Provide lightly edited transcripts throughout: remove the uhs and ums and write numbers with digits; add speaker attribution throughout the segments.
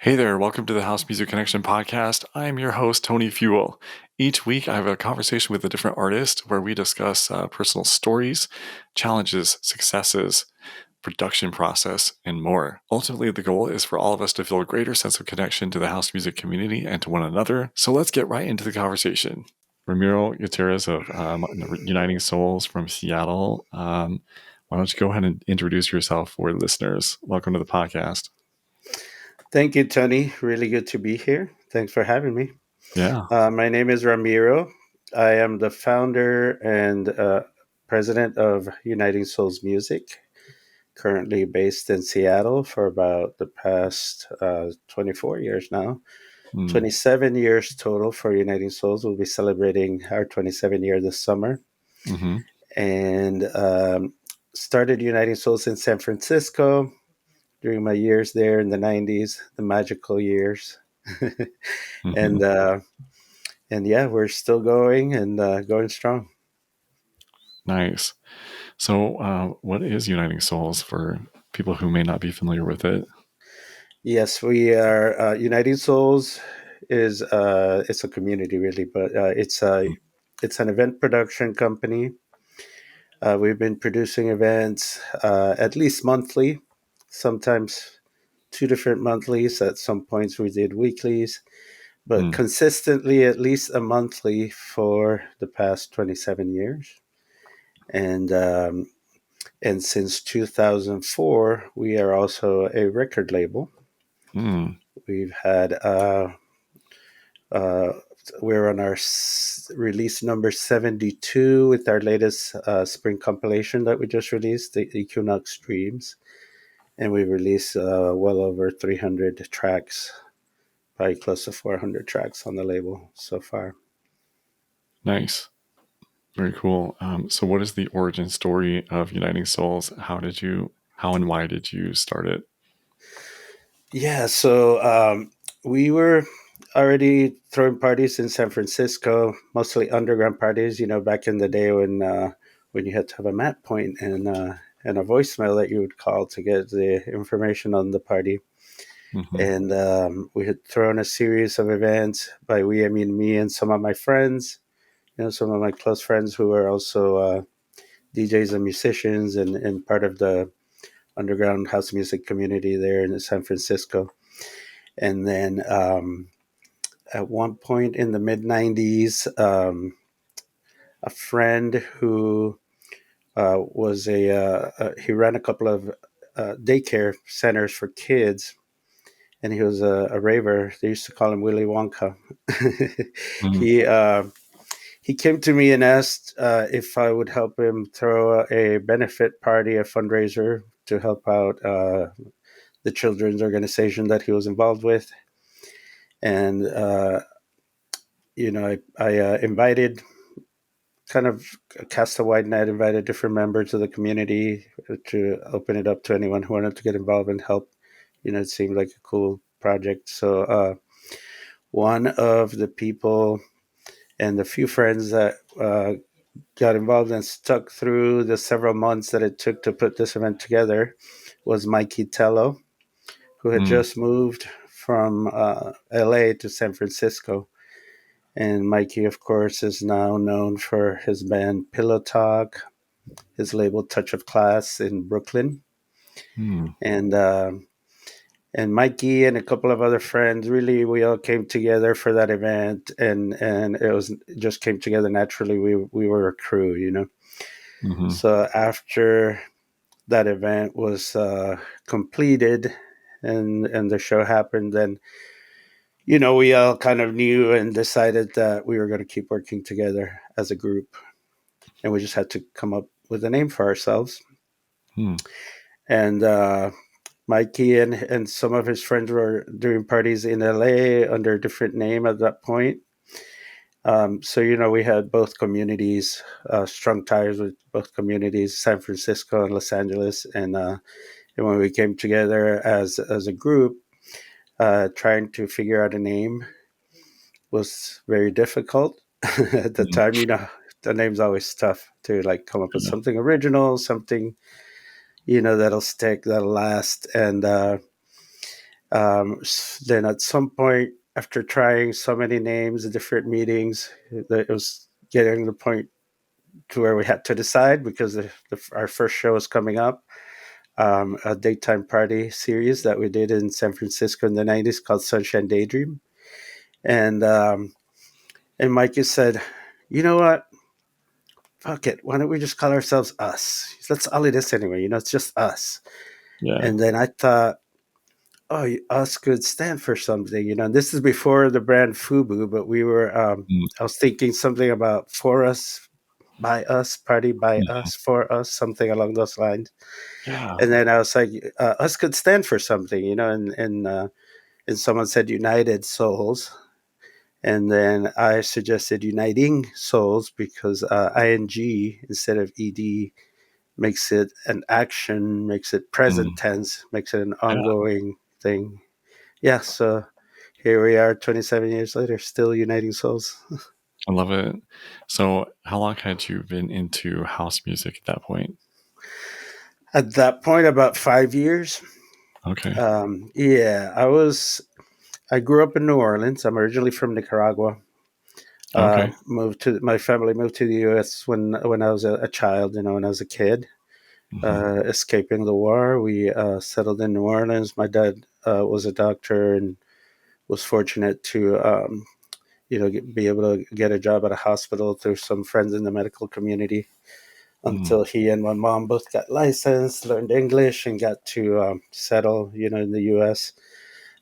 Speaker 1: Hey there, welcome to the House Music Connection podcast. I'm your host, Tony Fuel. Each week, I have a conversation with a different artist where we discuss personal stories, challenges, successes, production process, and more. Ultimately, the goal is for all of us to feel a greater sense of connection to the house music community and to one another. So let's get right into the conversation. Ramiro Gutierrez of Uniting Souls from Seattle. Why don't you go ahead and introduce yourself for listeners? Welcome to the podcast.
Speaker 2: Thank you, Tony. Really good to be here. Thanks for having me.
Speaker 1: Yeah.
Speaker 2: My name is Ramiro. I am the founder and president of Uniting Souls Music, currently based in Seattle for about the past 24 years now. 27 years total for Uniting Souls. We'll be celebrating our 27 year this summer.
Speaker 1: Mm-hmm.
Speaker 2: And started Uniting Souls in San Francisco during my years there in the 90s, the magical years.
Speaker 1: Mm-hmm.
Speaker 2: and and yeah, we're still going and going strong.
Speaker 1: Nice. So, what is Uniting Souls for people who may not be familiar with it?
Speaker 2: Yes, we are Uniting Souls is it's a community really, but it's an event production company. We've been producing events at least monthly, sometimes two different monthlies. At some points, we did weeklies, but
Speaker 1: Mm.
Speaker 2: consistently at least a monthly for the past 27 years. And and since 2004, we are also a record label.
Speaker 1: Mm.
Speaker 2: We've had uh, we're on our release number 72 with our latest spring compilation that we just released, the Equinox Dreams, and we released well over 300 tracks, probably close to 400 tracks on the label so far.
Speaker 1: Nice. Very cool. So, what is the origin story of Uniting Souls? How and why did you start it?
Speaker 2: Yeah, so we were already throwing parties in San Francisco, mostly underground parties. You know, back in the day when you had to have a map point and a voicemail that you would call to get the information on the party.
Speaker 1: Mm-hmm.
Speaker 2: And we had thrown a series of events. By we, I mean me and some of my friends. You know, some of my close friends who were also DJs and musicians and part of the underground house music community there in San Francisco. And then at one point in the mid 90s, a friend who was he ran a couple of daycare centers for kids, and he was a raver. They used to call him Willy Wonka.
Speaker 1: Mm.
Speaker 2: he he came to me and asked if I would help him throw a benefit party, a fundraiser to help out the children's organization that he was involved with. And I invited, kind of cast a wide net, invited different members of the community to open it up to anyone who wanted to get involved and help. You know, it seemed like a cool project. So one of the people and the few friends that got involved and stuck through the several months that it took to put this event together was Mikey Tello, who had
Speaker 1: Mm.
Speaker 2: just moved from LA to San Francisco. And Mikey, of course, is now known for his band Pillow Talk, his label Touch of Class in Brooklyn.
Speaker 1: Mm.
Speaker 2: And Mikey and a couple of other friends, really, we all came together for that event, and it just came together naturally. We were a crew, you know.
Speaker 1: Mm-hmm.
Speaker 2: So after that event was completed, and the show happened, then we all kind of knew and decided that we were going to keep working together as a group, and we just had to come up with a name for ourselves.
Speaker 1: Mm.
Speaker 2: And Mikey and some of his friends were doing parties in LA under a different name at that point. So we had both communities, strung ties with both communities, San Francisco and Los Angeles, and when we came together as a group, trying to figure out a name was very difficult at the
Speaker 1: Mm.
Speaker 2: time. The name's always tough to like come up with
Speaker 1: Yeah.
Speaker 2: something original, something that'll stick, that'll last, Then at some point, after trying so many names in different meetings, it was getting to the point to where we had to decide because our first show was coming up, a daytime party series that we did in San Francisco in the 90s called Sunshine Daydream. And and Mikey said, you know what? Fuck it. Why don't we just call ourselves Us? That's all it is anyway. It's just us.
Speaker 1: Yeah.
Speaker 2: And then I thought, oh, Us could stand for something. And this is before the brand Fubu, but
Speaker 1: Mm.
Speaker 2: I was thinking something about for us, by us, party by
Speaker 1: Yeah.
Speaker 2: us, for us, something along those lines.
Speaker 1: Yeah.
Speaker 2: And then I was like, Us could stand for something, and someone said United Souls. And then I suggested Uniting Souls because ing instead of ed makes it an action, makes it present
Speaker 1: Mm.
Speaker 2: tense, makes it an
Speaker 1: Yeah.
Speaker 2: ongoing thing. Yeah, so here we are 27 years later, still uniting souls.
Speaker 1: I love it. So, how long had you been into house music at that point?
Speaker 2: At that point, about 5 years.
Speaker 1: Okay.
Speaker 2: Yeah, I grew up in New Orleans. I'm originally from Nicaragua.
Speaker 1: Okay.
Speaker 2: Moved to My family moved to the U.S. when I was a child. When I was a kid,
Speaker 1: Hmm.
Speaker 2: escaping the war. We settled in New Orleans. My dad was a doctor and was fortunate to be able to get a job at a hospital through some friends in the medical community
Speaker 1: Mm.
Speaker 2: until he and my mom both got licensed, learned English, and got to settle, in the U.S.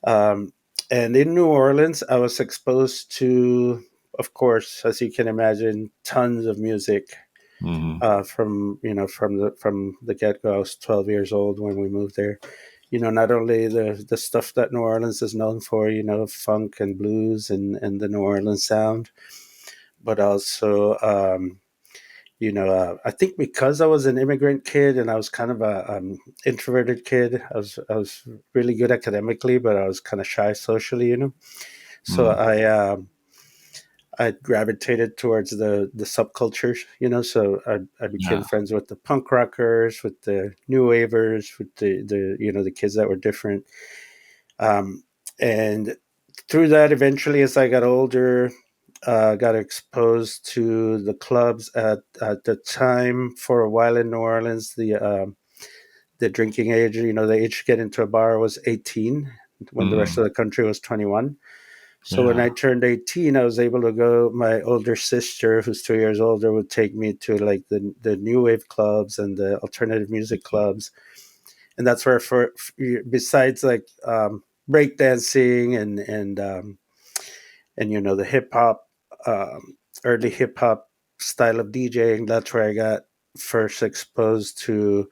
Speaker 2: Um, and in New Orleans, I was exposed to, of course, as you can imagine, tons of music
Speaker 1: Hmm.
Speaker 2: from the get go. I was 12 years old when we moved there. Not only the stuff that New Orleans is known for, funk and blues and the New Orleans sound, but also I think because I was an immigrant kid and I was kind of a introverted kid, I was really good academically, but I was kind of shy socially. So
Speaker 1: Mm.
Speaker 2: I gravitated towards the subcultures. So I became
Speaker 1: Yeah.
Speaker 2: friends with the punk rockers, with the new wavers, with the kids that were different. Um, and through that, eventually, as I got older, got exposed to the clubs at the time. For a while in New Orleans, the drinking age, the age to get into a bar was 18, when the rest
Speaker 1: Mm.
Speaker 2: of the country was 21. So when
Speaker 1: Yeah.
Speaker 2: I turned 18, I was able to go. My older sister, who's 2 years older, would take me to like the new wave clubs and the alternative music clubs, and that's where besides like breakdancing and the hip hop, early hip hop style of DJing. That's where I got first exposed to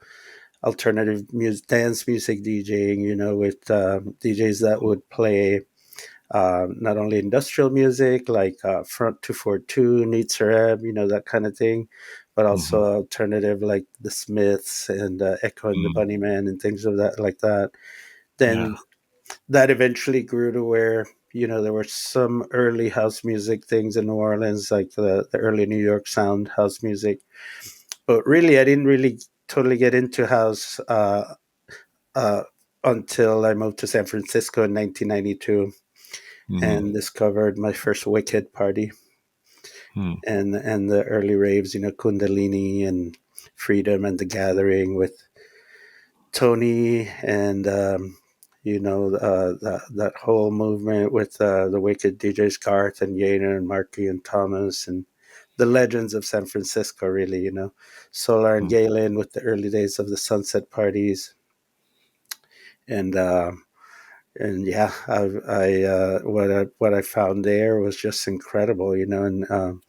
Speaker 2: alternative music, dance music DJing. With DJs that would play not only industrial music like Front 242, Neat Sareb, that kind of thing, but
Speaker 1: Hmm.
Speaker 2: also alternative like the Smiths and Echo and the
Speaker 1: Mm.
Speaker 2: Bunnymen and things of that like that.
Speaker 1: Yeah.
Speaker 2: Then that eventually grew to where there were some early house music things in New Orleans, like the early New York sound house music. But really, I didn't really totally get into house uh, until I moved to San Francisco in 1992
Speaker 1: Hmm.
Speaker 2: and discovered my first Wicked party
Speaker 1: Mm.
Speaker 2: and the early raves, Kundalini and Freedom and the Gathering with Tony and that whole movement with the Wicked DJs Garth and Yaner and Marky and Thomas and the legends of San Francisco, really, Solar and
Speaker 1: Mm.
Speaker 2: Galen with the early days of the sunset parties, and yeah, what I found there was just incredible, and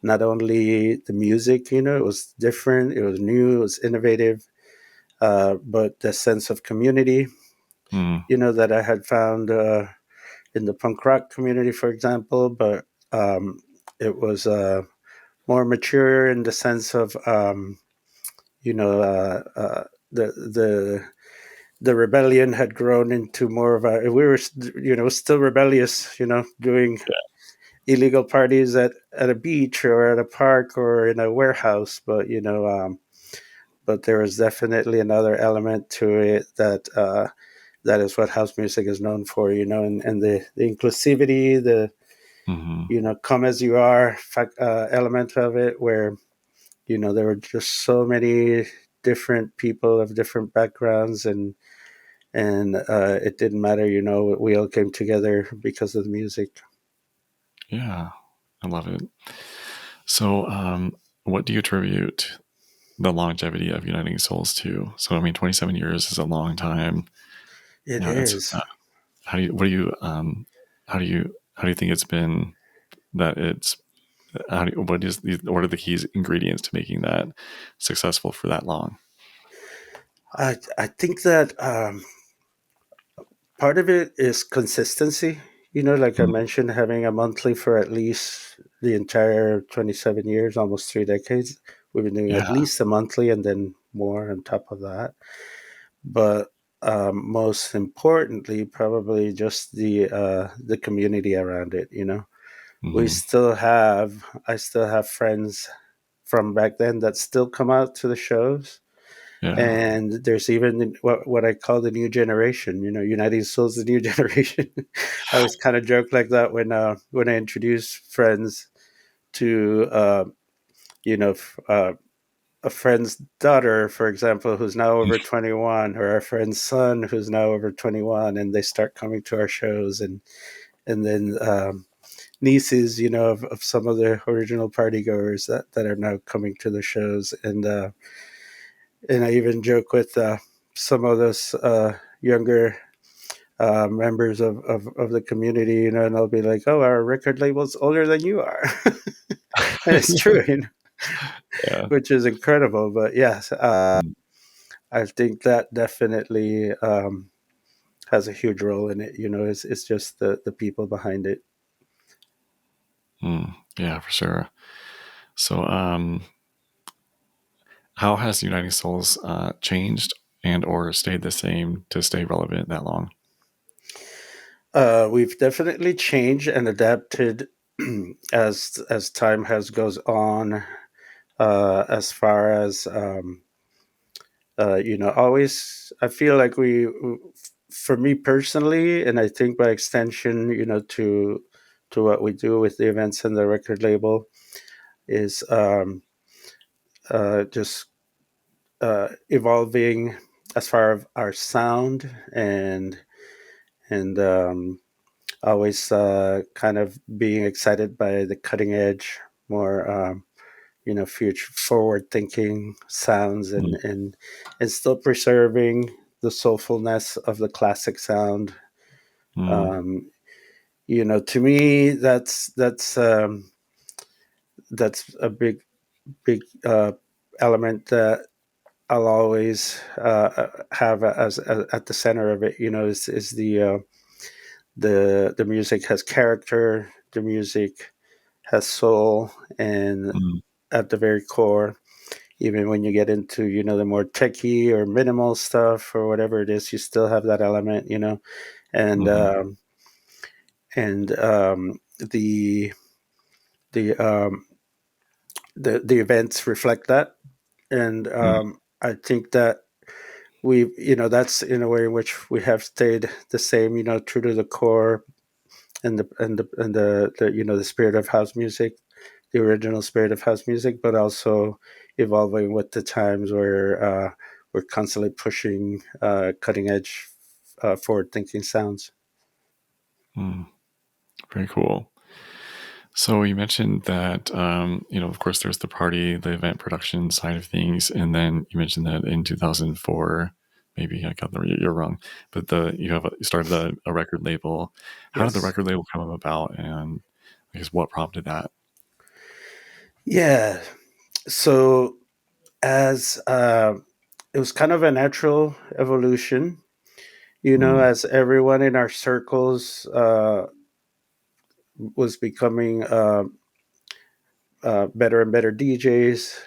Speaker 2: not only the music, it was different, it was new, it was innovative, but the sense of community,
Speaker 1: Mm.
Speaker 2: that I had found in the punk rock community, for example, but it was more mature in the sense of, you know, uh, uh, the the the rebellion had grown into more of a. We were, still rebellious, doing illegal parties at a beach or at a park or in a warehouse, but there was definitely another element to it that that is what house music is known for, and the inclusivity, the
Speaker 1: Hmm.
Speaker 2: come as you are element of it, where there were just so many different people of different backgrounds, and it didn't matter. We all came together because of the music.
Speaker 1: Yeah, I love it. So, what do you attribute the longevity of Uniting Souls to? So, I mean, 27 years is a long time.
Speaker 2: It
Speaker 1: Yeah, it's
Speaker 2: is.
Speaker 1: how do you what do you how do you think it's been that it's what are the key ingredients to making that successful for that long?
Speaker 2: I think that part of it is consistency. Like I
Speaker 1: Mm,
Speaker 2: mentioned, having a monthly for at least the entire 27 years, almost 3 decades. We've been doing at
Speaker 1: yeah.
Speaker 2: least a monthly and then more on top of that. But most importantly, probably just the community around it. We
Speaker 1: Hmm.
Speaker 2: still have, I still have friends from back then that still come out to the shows.
Speaker 1: Yeah.
Speaker 2: And there's even what I call the new generation. United Souls, the new generation. I always kind of joke like that when I introduce friends to you know f- uh, a friend's daughter, for example, who's now over 21, or a friend's son who's now over 21, and they start coming to our shows, and then nieces, of some of the original party goers that are now coming to the shows, and I even joke with some of those younger members of the community, and they'll be like, "Oh, our record label's older than you are," and it's true,
Speaker 1: Yeah.
Speaker 2: which is incredible. But yes,
Speaker 1: Mm,
Speaker 2: I think that definitely has a huge role in it. It's just the people behind it.
Speaker 1: yeah, for sure. So, how has Uniting Souls changed and or stayed the same to stay relevant that long?
Speaker 2: We've definitely changed and adapted as time has goes on. As far as always, I feel like for me personally, and I think by extension, to what we do with the events and the record label, is just evolving as far as our sound, and always kind of being excited by the cutting edge, more future forward thinking sounds, and
Speaker 1: Mm,
Speaker 2: and still preserving the soulfulness of the classic sound.
Speaker 1: mm,
Speaker 2: To me, that's a big element that I'll always have as at the center of it. Is the music has character, the music has soul, and
Speaker 1: mm,
Speaker 2: at the very core, even when you get into the more techie or minimal stuff or whatever it is, you still have that element, and
Speaker 1: mhm,
Speaker 2: um, and the um, the events reflect that, and
Speaker 1: mm,
Speaker 2: I think that we that's in a way in which we have stayed the same, true to the core, and the spirit of house music, the original spirit of house music, but also evolving with the times, where we're constantly pushing cutting edge, forward thinking sounds.
Speaker 1: mm. Very cool. So you mentioned that of course, there's the event production side of things, and then you mentioned that in 2004, maybe I got the year wrong, but you started a record label. How did the
Speaker 2: Yes.
Speaker 1: record label come about, and I guess what prompted that?
Speaker 2: Yeah. So as it was kind of a natural evolution,
Speaker 1: Mm,
Speaker 2: as everyone in our circles was becoming better and better DJs,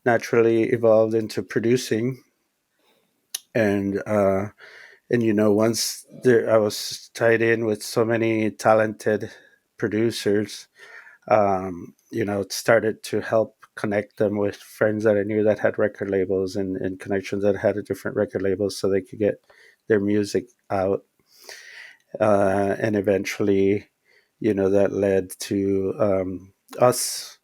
Speaker 2: naturally evolved into producing, and once there I was tied in with so many talented producers, it started to help connect them with friends that I knew that had record labels, and connections that had a different record labels, so they could get their music out, and eventually, that led to us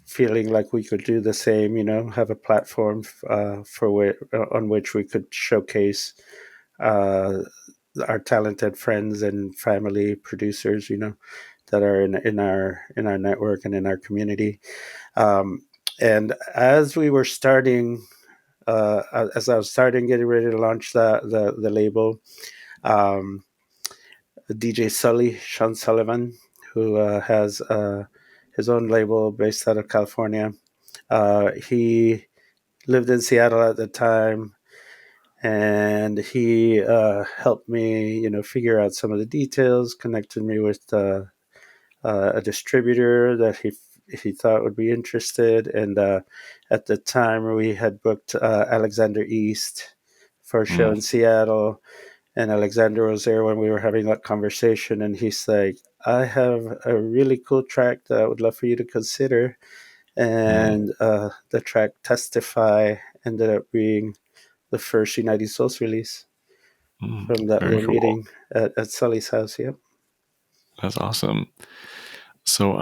Speaker 2: feeling like we could do the same. Have a platform on which we could showcase uh, our talented friends and family producers, that are in our network and in our community. Um, and as we were starting, as I was starting getting ready to launch the label, um, DJ Sully, Sean Sullivan, who has his own label based out of California. He lived in Seattle at the time, and he helped me, figure out some of the details, connected me with a distributor that he thought would be interested, and at the time we had booked Alexander East for a show
Speaker 1: Mm,
Speaker 2: in Seattle, and Alexander was there when we were having that conversation, and he's like, "I have a really cool track that I would love for you to consider,"
Speaker 1: mm,
Speaker 2: and the track "Testify" ended up being the first United Souls release from that
Speaker 1: very
Speaker 2: little
Speaker 1: cool.
Speaker 2: meeting at Sully's house. Yep.
Speaker 1: That's awesome. So,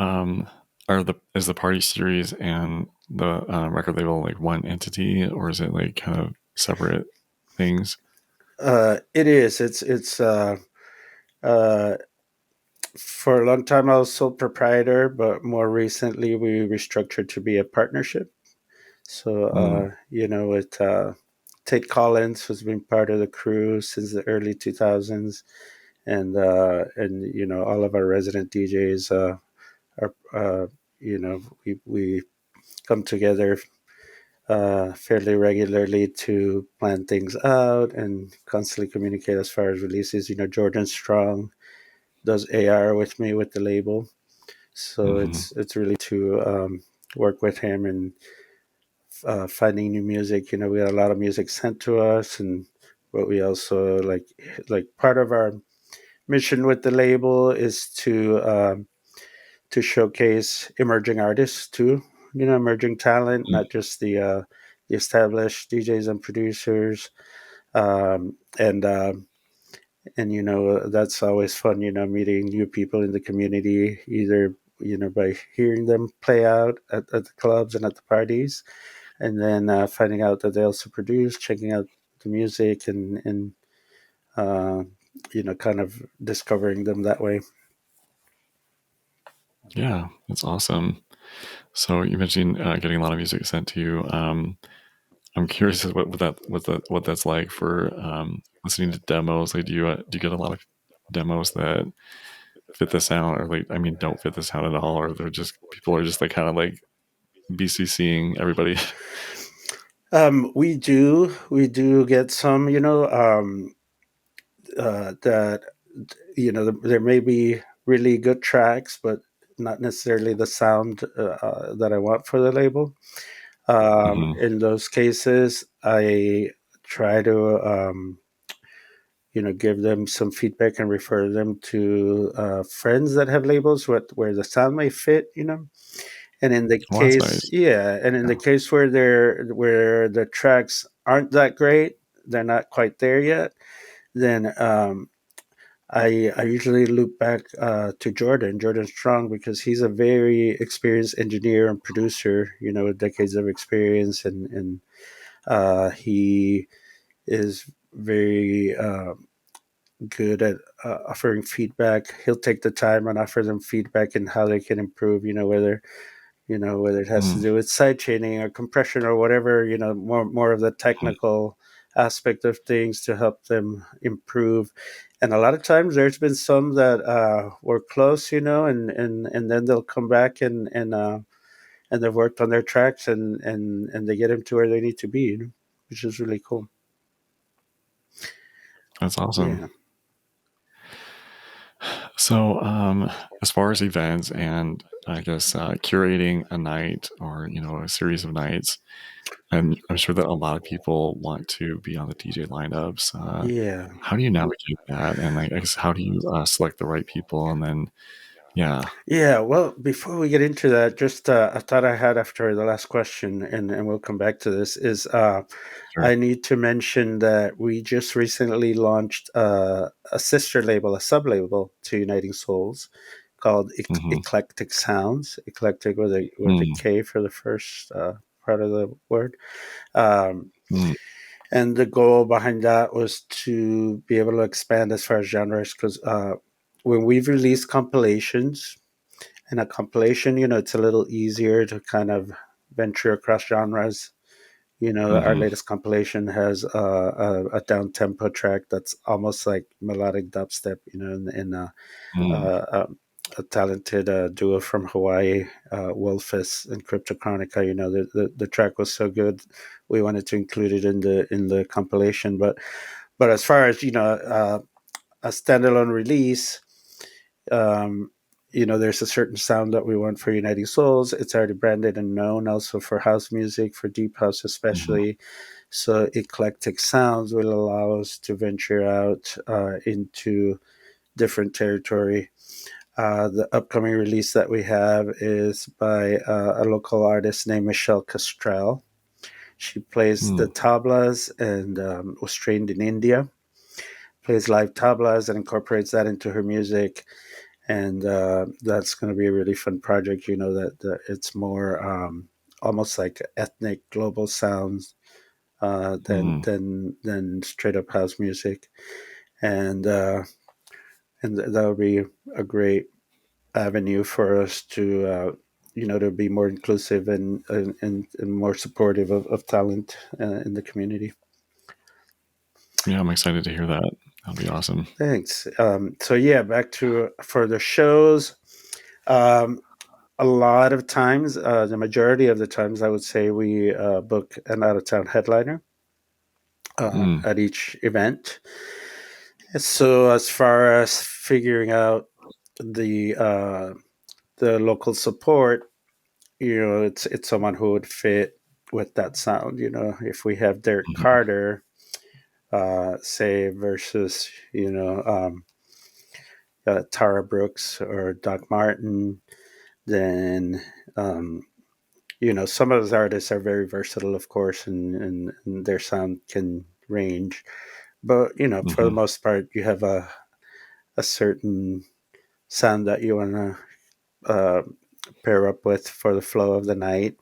Speaker 1: are the is the party series and the record label like one entity, or is it like kind of separate things?
Speaker 2: It is. Uh, for a long time I was sole proprietor, but more recently we restructured to be a partnership. So,
Speaker 1: Mm,
Speaker 2: with Tate Collins, who's been part of the crew since the early 2000s, and all of our resident DJs are, we come together fairly regularly to plan things out and constantly communicate as far as releases. Jordan Strong does AR with me with the label, so
Speaker 1: mm-hmm.
Speaker 2: it's really to work with him and finding new music. We got a lot of music sent to us, and but we also like part of our mission with the label is to showcase emerging artists too. Emerging talent, not just the established DJs and producers. Um, and that's always fun. Meeting new people in the community, either by hearing them play out at the clubs and at the parties, and then finding out that they also produce, checking out the music, and uh, kind of discovering them that way.
Speaker 1: Yeah, that's awesome. So you mentioned getting a lot of music sent to you. I'm curious as what that's like for listening to demos. Like, do you get a lot of demos that fit the sound, or like, I mean, don't fit the sound at all, or they're just people are just like kind of like BCCing everybody?
Speaker 2: We do get some, that there may be really good tracks, but not necessarily the sound that I want for the label.
Speaker 1: Mm-hmm.
Speaker 2: In those cases, I try to give them some feedback and refer them to friends that have labels where the sound may fit. And in the
Speaker 1: Well, that's
Speaker 2: case,
Speaker 1: nice.
Speaker 2: yeah, and in the
Speaker 1: Yeah.
Speaker 2: case where the tracks aren't that great, they're not quite there yet, then I usually loop back to Jordan Strong, because he's a very experienced engineer and producer, with decades of experience, and he is very good at offering feedback. He'll take the time and offer them feedback and how they can improve. Whether it has to
Speaker 1: Mm,
Speaker 2: do with side chaining or compression or whatever. More of the
Speaker 1: mhm.
Speaker 2: technical aspect of things to help them improve. And a lot of times, there's been some that were close, and then they'll come back and they've worked on their tracks, and they get them to where they need to be, which is really cool.
Speaker 1: That's awesome.
Speaker 2: Yeah.
Speaker 1: So, as far as events and I guess curating a night or a series of nights, and I'm sure that a lot of people want to be on the DJ lineups.
Speaker 2: Yeah.
Speaker 1: How do you navigate that? And I guess how do you select the right people and then Yeah.
Speaker 2: Yeah, well, before we get into that, just a thought I had after the last question, and we'll come back to this, is
Speaker 1: Sure.
Speaker 2: I need to mention that we just recently launched a sister label, a sub label to Uniting Souls called
Speaker 1: Hmm.
Speaker 2: Eclectic Sounds, eclectic with a
Speaker 1: Mm.
Speaker 2: K for the first part of the word. Um,
Speaker 1: Mm.
Speaker 2: and the goal behind that was to be able to expand as far as genres, because when we've released compilations, in a compilation, it's a little easier to kind of venture across genres. Our
Speaker 1: Hmm.
Speaker 2: latest compilation has a down tempo track that's almost like melodic dubstep,
Speaker 1: Mm.
Speaker 2: uh, um, a talented duo from Hawaii, Wolfus and Cryptochronica. The track was so good, we wanted to include it in the compilation. But as far as a standalone release, um, there's a certain sound that we want for Uniting Souls. It's already branded and known also for house music, for deep house
Speaker 1: Hmm.
Speaker 2: especially. So eclectic sounds will allow us to venture out into different territory. The upcoming release that we have is by a local artist named Michelle Castrell. She plays the
Speaker 1: Mm.
Speaker 2: tablas and was trained in India, plays live tablas and incorporates that into her music. And that's going to be a really fun project. That it's more almost like ethnic global sounds than
Speaker 1: Mm.
Speaker 2: than straight up house music, and that'll be a great avenue for us to be more inclusive and more supportive of talent in the community.
Speaker 1: Yeah, I'm excited to hear that. That'll be awesome.
Speaker 2: Thanks. So yeah, back to for the shows. Um, a lot of times, the majority of the times, I would say we book an out of town headliner
Speaker 1: Mm.
Speaker 2: at each event. So as far as figuring out the uh, the local support, it's someone who would fit with that sound. If we have Derek
Speaker 1: Hmm.
Speaker 2: Carter, say versus Tara Brooks or Doc Martin, then um, some of those artists are very versatile, of course, and their sound can range. But for the
Speaker 1: Hmm.
Speaker 2: most part, you have a certain sound that you want to pair up with for the flow of the night.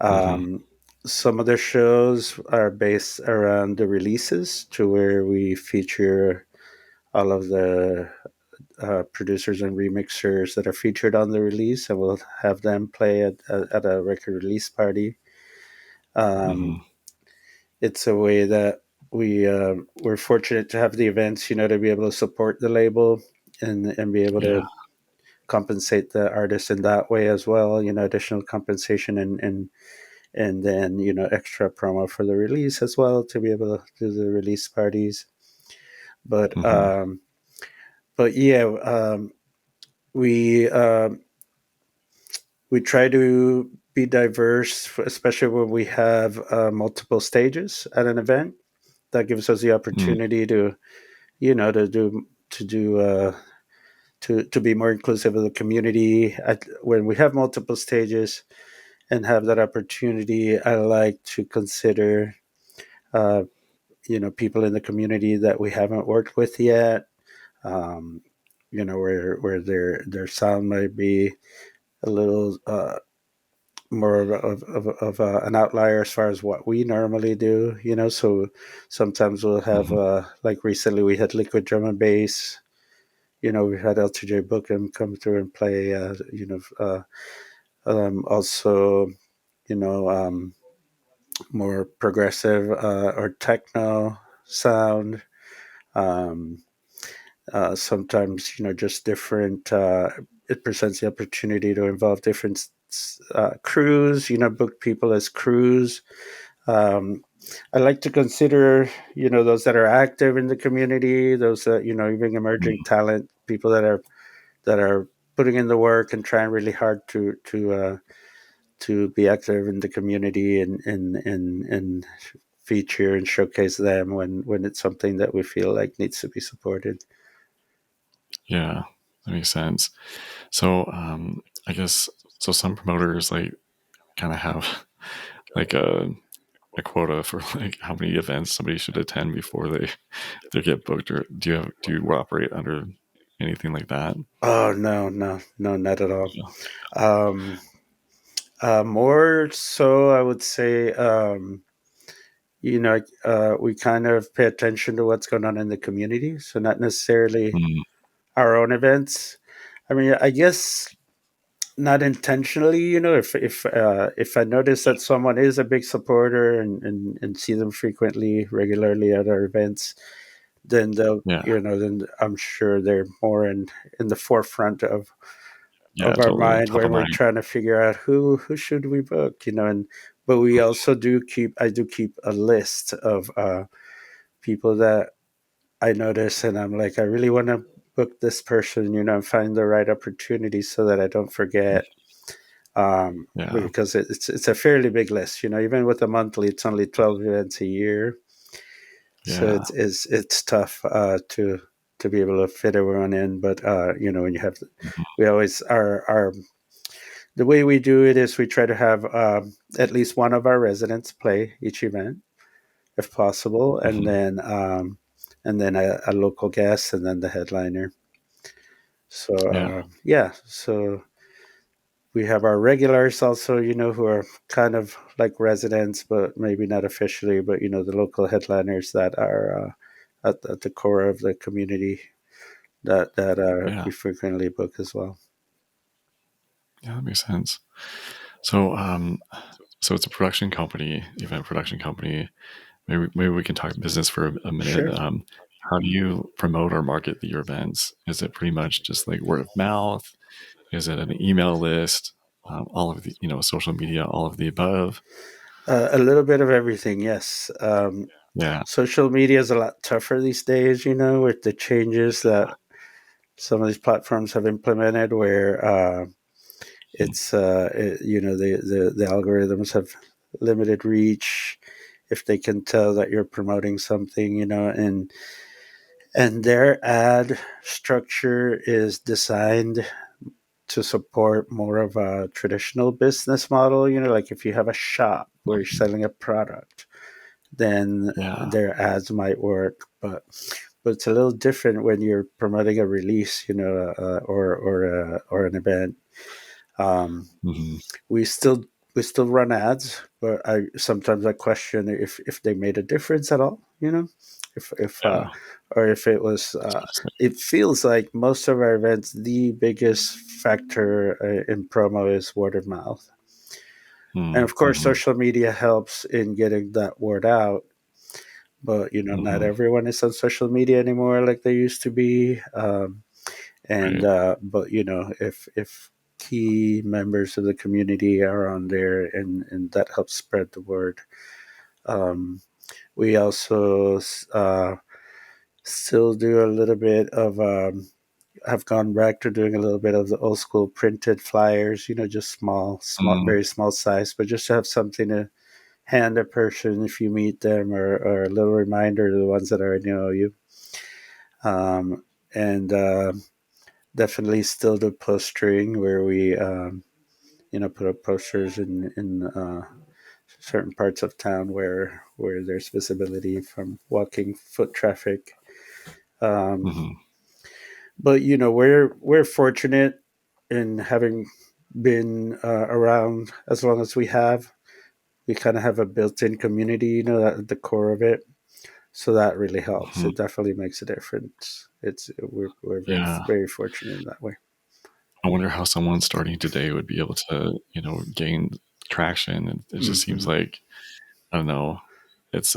Speaker 1: Hmm.
Speaker 2: Um, some of their shows are based around the releases, to where we feature all of the producers and remixers that are featured on the release, and we'll have them play at a record release party. Um,
Speaker 1: Hmm.
Speaker 2: it's a way that we're fortunate to have the events, to be able to support the label and be able
Speaker 1: Yeah.
Speaker 2: to compensate the artist in that way as well. Additional compensation and then extra promo for the release as well, to be able to do the release parties. But
Speaker 1: Hmm.
Speaker 2: yeah, we we try to be diverse, especially when we have multiple stages at an event. That gives us the
Speaker 1: Mm.
Speaker 2: opportunity to to do to be more inclusive of the community. When we have multiple stages and have that opportunity, I like to consider uh, people in the community that we haven't worked with yet. Um, where their sound might be a little more of an outlier as far as what we normally do. So sometimes we'll have
Speaker 1: Hmm.
Speaker 2: like recently we had Liquid Drum and Bass. We had LTJ Bookham come through and play. Also, you know, um, more progressive or techno sound. Um, Sometimes, just different. It presents the opportunity to involve different crews. Book people as crews. Um, I like to consider, those that are active in the community, those that even emerging talent, people that are putting in the work and trying really hard to be active in the community and feature and showcase them when it's something that we feel like needs to be supported.
Speaker 1: Yeah. That makes sense. So, I guess so. Some promoters like kind of have like a quota for like how many events somebody should attend before they get booked. Or do you operate under anything like that?
Speaker 2: Oh no, no, no, not at all.
Speaker 1: Yeah.
Speaker 2: Um, More so, I would say, we kind of pay attention to what's going on in the community. So not necessarily
Speaker 1: Mm,
Speaker 2: our own events. I mean, I guess not intentionally. If I notice that someone is a big supporter and see them frequently, regularly at our events, then
Speaker 1: yeah.
Speaker 2: then I'm sure they're more in the forefront
Speaker 1: Yeah.
Speaker 2: of our
Speaker 1: Totally.
Speaker 2: mind
Speaker 1: Top
Speaker 2: when
Speaker 1: of
Speaker 2: we're
Speaker 1: mind.
Speaker 2: trying to figure out who should we book, and but we also do keep I do keep a list of people that I notice, and I'm like, I really want to book this person, and find the right opportunity so that I don't forget.
Speaker 1: Yeah.
Speaker 2: Because it's a fairly big list, even with a monthly, it's only 12 events a year, so
Speaker 1: Yeah.
Speaker 2: it's tough to be able to fit everyone in. But when you have,
Speaker 1: Mhm.
Speaker 2: we always our the way we do it is we try to have at least one of our residents play each event if possible,
Speaker 1: Mhm.
Speaker 2: and then a local guest, and then the headliner. So
Speaker 1: Yeah.
Speaker 2: yeah, so we have our regulars also, who are kind of like residents, but maybe not officially, but the local headliners that are at the core of the community that
Speaker 1: Yeah.
Speaker 2: we frequently book as well.
Speaker 1: Yeah. That makes sense. So, so it's a production company, event production company. Maybe we can talk business for a minute.
Speaker 2: Sure.
Speaker 1: How do you promote or market your events? Is it pretty much just like word of mouth? Is it an email list? All of the social media, all of the above.
Speaker 2: A little bit of everything, yes.
Speaker 1: Yeah.
Speaker 2: Social media is a lot tougher these days, with the changes that some of these platforms have implemented, where the algorithms have limited reach if they can tell that you're promoting something, and their ad structure is designed to support more of a traditional business model. Like if you have a shop where you're selling a product, then
Speaker 1: Yeah.
Speaker 2: their ads might work. But it's a little different when you're promoting a release, or an event. Um,
Speaker 1: Hmm.
Speaker 2: we still we still run ads, but I sometimes I question if they made a difference at all. If
Speaker 1: Yeah.
Speaker 2: or if it was. It feels like most of our events, the biggest factor in promo is word of mouth, and of course,
Speaker 1: Mm-hmm.
Speaker 2: social media helps in getting that word out. But not
Speaker 1: Hmm.
Speaker 2: everyone is on social media anymore like they used to be. And
Speaker 1: Right.
Speaker 2: but if key members of the community are on there, and that helps spread the word. um, we also still do a little bit of have gone back to doing a little bit of the old school printed flyers, just small,
Speaker 1: Mm,
Speaker 2: very small size, but just to have something to hand a person if you meet them, or a little reminder to the ones that already know you. And Definitely still the postering, where we put up posters in certain parts of town where there's visibility from walking foot traffic. um,
Speaker 1: hmm.
Speaker 2: but we're fortunate in having been around as long as we have. We kind of have a built-in community, at the core of it, so that really helps.
Speaker 1: Hmm.
Speaker 2: It definitely makes a difference. We're very,
Speaker 1: Yeah.
Speaker 2: very fortunate in that way.
Speaker 1: I wonder how someone starting today would be able to, gain traction. It just seems
Speaker 2: Hmm.
Speaker 1: like, I don't know. It's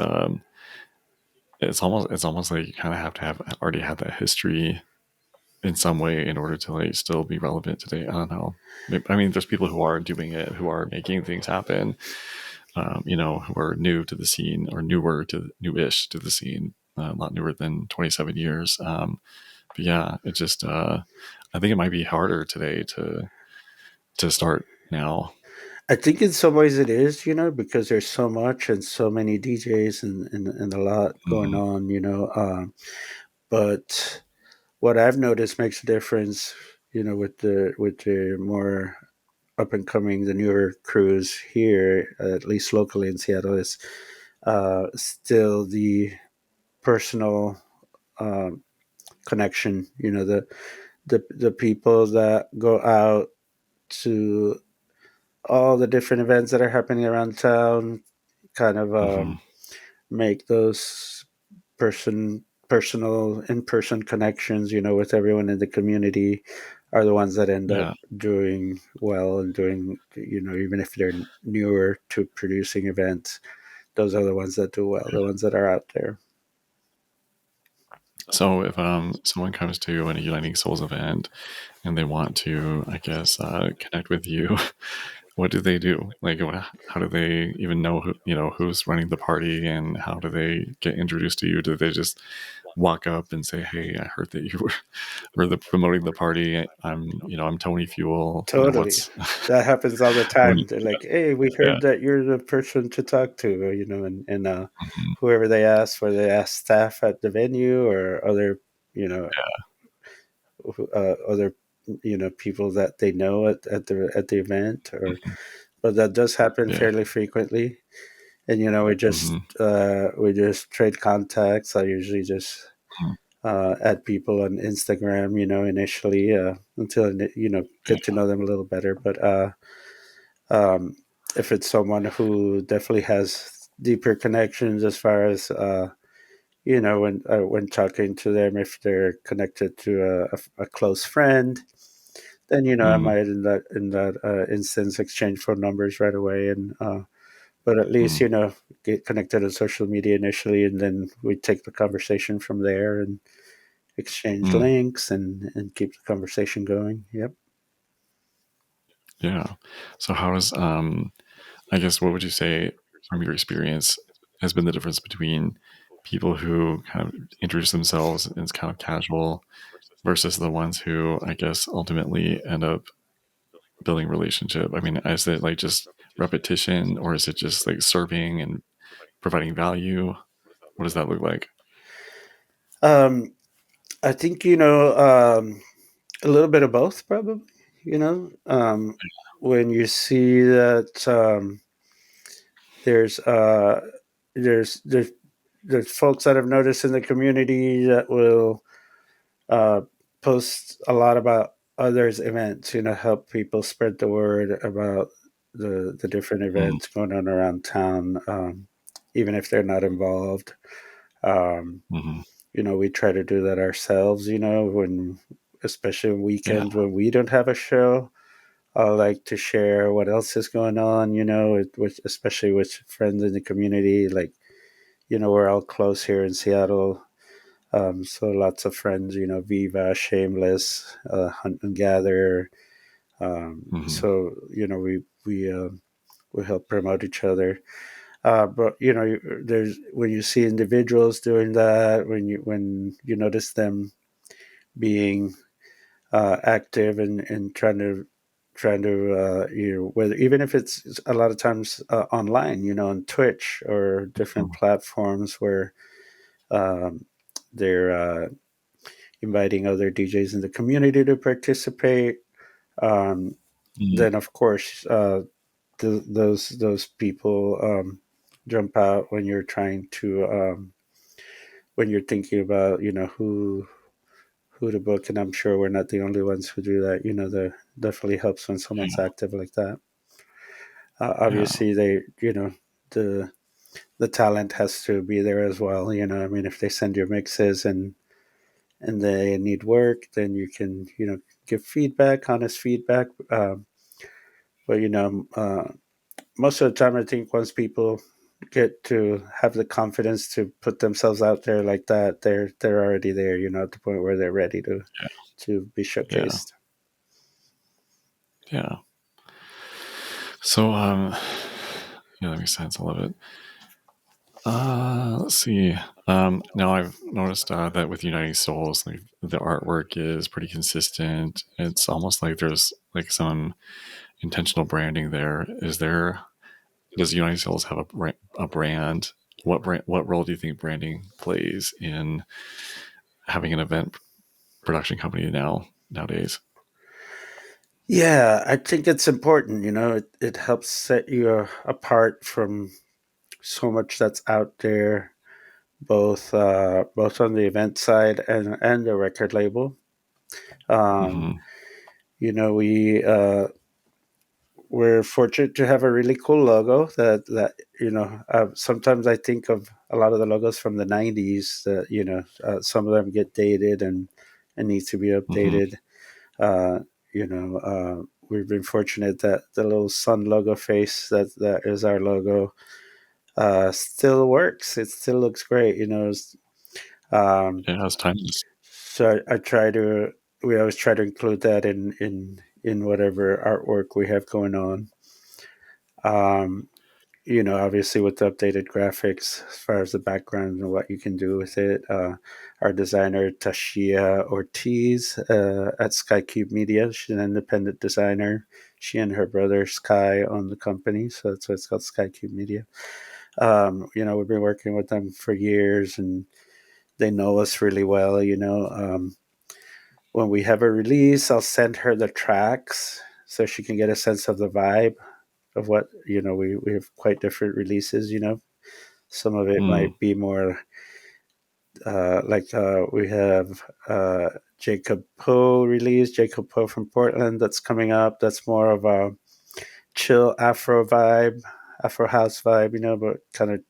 Speaker 1: it's almost like you kind of have to have already had that history in some way in order to like still be relevant today. I don't know. I mean, there's people who are doing it, who are making things happen, who are new to the scene or newish to the scene, a lot newer than 27 years. But yeah, it just, I think it might be harder today to start now.
Speaker 2: I think in some ways it is, because there's so much and so many DJs and a lot going
Speaker 1: Hmm.
Speaker 2: on, but what I've noticed makes a difference, with the more up and coming, the newer crews here, at least locally in Seattle, is still the personal um, connection. The people that go out to all the different events that are happening around town, kind of
Speaker 1: Hmm.
Speaker 2: make those personal in person connections, with everyone in the community, are the ones that end up
Speaker 1: Yeah.
Speaker 2: doing well and doing, even if they're newer to producing events, those are the ones that do well, the ones that are out there.
Speaker 1: So if someone comes to a Uniting Souls event and they want to, I guess, connect with you, what do they do? Like, how do they even know who's running the party, and how do they get introduced to you? Do they just walk up and say, "Hey, I heard that you were promoting the party. I'm Tony Fuel.
Speaker 2: Totally.
Speaker 1: What's
Speaker 2: That happens all the
Speaker 1: when?"
Speaker 2: time. They're like, "Hey, we
Speaker 1: Yeah.
Speaker 2: heard that you're the person to talk to," and
Speaker 1: Mhm.
Speaker 2: whoever they ask, whether they ask staff at the venue or other, you know, other, people that they know at the event, or but that does happen
Speaker 1: Yeah.
Speaker 2: fairly frequently. And
Speaker 1: Hmm.
Speaker 2: we just trade contacts. I usually just add people on Instagram, initially, until get to know them a little better. But um, if it's someone who definitely has deeper connections, as far as when talking to them, if they're connected to a close friend, then I
Speaker 1: Hmm.
Speaker 2: might in that instance exchange phone numbers right away, and but at least
Speaker 1: Hmm.
Speaker 2: get connected on social media initially, and then we take the conversation from there and exchange
Speaker 1: Hmm.
Speaker 2: links and keep the conversation going. Yep.
Speaker 1: Yeah. So how is I guess what would you say from your experience has been the difference between people who kind of introduce themselves and it's kind of casual versus the ones who I guess ultimately end up building relationship? I mean, is it like just repetition, or is it just like serving and providing value? What does that look like?
Speaker 2: um I think a little bit of both, probably. you know um when you see that there's there's there's there's folks that I've noticed in the community that will uh, post a lot about others' events. Help people spread the word about the different
Speaker 1: Mm,
Speaker 2: events going on around town, even if they're not involved. Um,
Speaker 1: mhm.
Speaker 2: we try to do that ourselves. When especially on
Speaker 1: Yeah.
Speaker 2: weekends when we don't have a show. I like to share what else is going on. Especially with friends in the community. Like, we're all close here in Seattle, so lots of friends, Viva, Shameless, Hunt and Gather.
Speaker 1: Mhm.
Speaker 2: So we help promote each other. But there's when you see individuals doing that, when you notice them being active and trying to whether even if it's a lot of times online, on Twitch or different
Speaker 1: Mhm.
Speaker 2: platforms where um, they're inviting other DJs in the community to participate. Um,
Speaker 1: Mhm.
Speaker 2: then, of course, those people jump out when you're thinking about who to book, and I'm sure we're not the only ones who do that. That definitely helps when someone's
Speaker 1: Yeah.
Speaker 2: active like that.
Speaker 1: Yeah.
Speaker 2: Obviously, the the talent has to be there as well. I mean, if they send you mixes and they need work, then you can give feedback, honest feedback. But most of the time, I think once people get to have the confidence to put themselves out there like that, they're already there. At the point where they're ready to be
Speaker 1: Yeah.
Speaker 2: showcased.
Speaker 1: Yeah. So yeah, that makes sense. I love it. Let's see. Now I've noticed that with Uniting Souls, like the artwork is pretty consistent. It's almost like there's like some intentional branding there. Does Uniting Souls have a brand? What role do you think branding plays in having an event? production company nowadays.
Speaker 2: Yeah, I think it's important. It helps set you apart from so much that's out there, both on the event side and the record label. Um,
Speaker 1: Mm-hmm.
Speaker 2: we're fortunate to have a really cool logo that sometimes I think of a lot of the logos from the 90s that some of them get dated and need to be
Speaker 1: Mm-hmm.
Speaker 2: updated. uh, we've been fortunate that the little sun logo face that is our logo still works. It still looks great. Um,
Speaker 1: Yeah, it's timeless.
Speaker 2: so I try to we always try to include that in whatever artwork we have going on. um, Obviously with the updated graphics as far as the background and what you can do with it. Our designer Tashia Ortiz at Skycube Media, she's an independent designer. She and her brother Sky own the company, so that's why it's called Skycube Media. We've been working with them for years, and they know us really well. When we have a release, I'll send her the tracks so she can get a sense of the vibe of what we have quite different releases. Some of it
Speaker 1: Mm.
Speaker 2: might be more we have Jacob Poe release, Jacob Poe from Portland, that's coming up. That's more of a chill Afro vibe, Afro house vibe, but kind of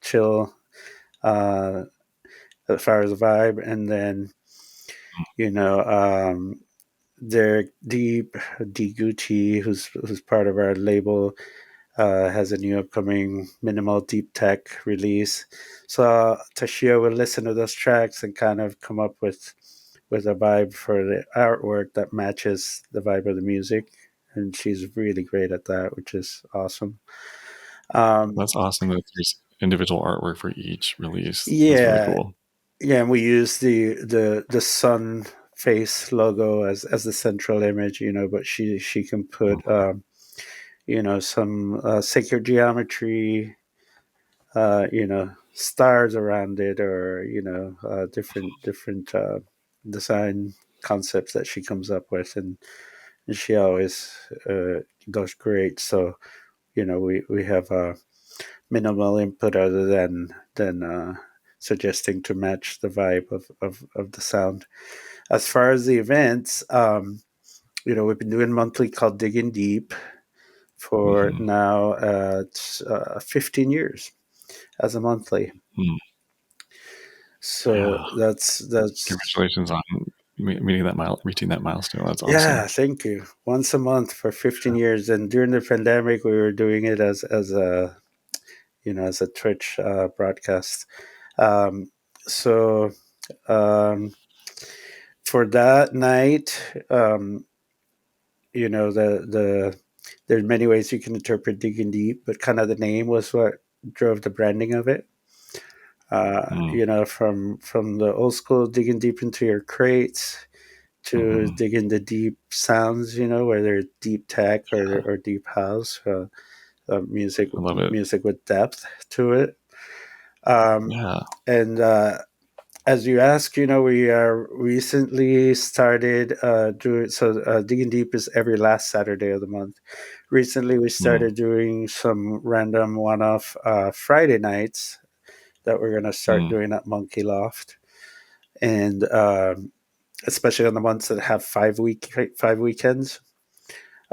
Speaker 2: chill uh, as far as the vibe. And then, you know, um, Derek D Gucci, who's part of our label, has a new upcoming minimal deep tech release. So Tashio will listen to those tracks and kind of come up with a vibe for the artwork that matches the vibe of the music. And she's really great at that, which is awesome. Um,
Speaker 1: That's awesome that there's individual artwork for each release. That's really
Speaker 2: yeah,
Speaker 1: cool.
Speaker 2: yeah, and we use the sun face logo as the central image, but she can put some sacred geometry, stars around it, or different design concepts that she comes up with, and she always does great. So we have minimal input other than suggesting to match the vibe of the sound. As far as the events, we've been doing monthly called Digging Deep for
Speaker 1: Mm-hmm.
Speaker 2: now 15 years as a monthly.
Speaker 1: Mm.
Speaker 2: So
Speaker 1: Yeah.
Speaker 2: that's
Speaker 1: Congratulations on reaching that milestone. That's awesome.
Speaker 2: yeah, thank you. Once a month for 15 years, and during the pandemic, we were doing it as a Twitch broadcast. Um, so um, for that night, the there's many ways you can interpret Digging Deep, but kind of the name was what drove the branding of it.
Speaker 1: Mm.
Speaker 2: From the old school digging deep into your crates to
Speaker 1: Mm-hmm.
Speaker 2: digging the deep sounds, whether it's deep tech or deep house, music
Speaker 1: I love it.
Speaker 2: music with depth to it. Um,
Speaker 1: Yeah.
Speaker 2: and as you ask, we recently started doing so. Digging Deep is every last Saturday of the month. Recently, we
Speaker 1: Mm.
Speaker 2: started doing some random one-off Friday nights that we're going to start
Speaker 1: Mm.
Speaker 2: doing at Monkey Loft, and especially on the months that have 5 weekends.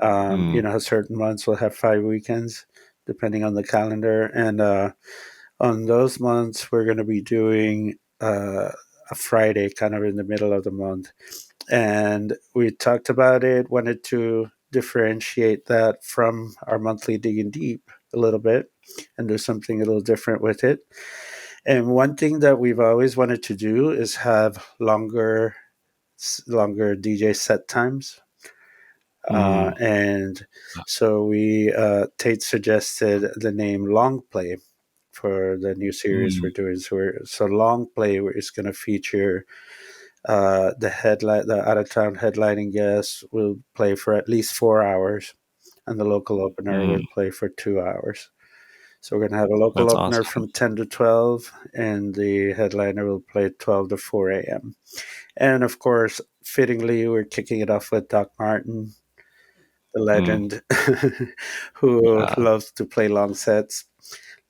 Speaker 1: Mm.
Speaker 2: Certain months will have 5 weekends depending on the calendar, and on those months we're going to be doing a Friday, kind of in the middle of the month. And we talked about it, wanted to differentiate that from our monthly Digging Deep a little bit and do something a little different with it. And one thing that we've always wanted to do is have longer DJ set times.
Speaker 1: Mm.
Speaker 2: And so Tate suggested the name Long Play for the new series we're
Speaker 1: Mm.
Speaker 2: doing. So Long Play is going to feature the out of town headlining guest will play for at least 4 hours, and the local opener will
Speaker 1: Mm.
Speaker 2: play for 2 hours. So we're going to have a local
Speaker 1: That's
Speaker 2: opener
Speaker 1: awesome.
Speaker 2: from 10 to 12, and the headliner will play 12 to 4 a.m. And of course, fittingly, we're kicking it off with Doc Martin, the
Speaker 1: Mm,
Speaker 2: legend, who
Speaker 1: yeah.
Speaker 2: loves to play long sets.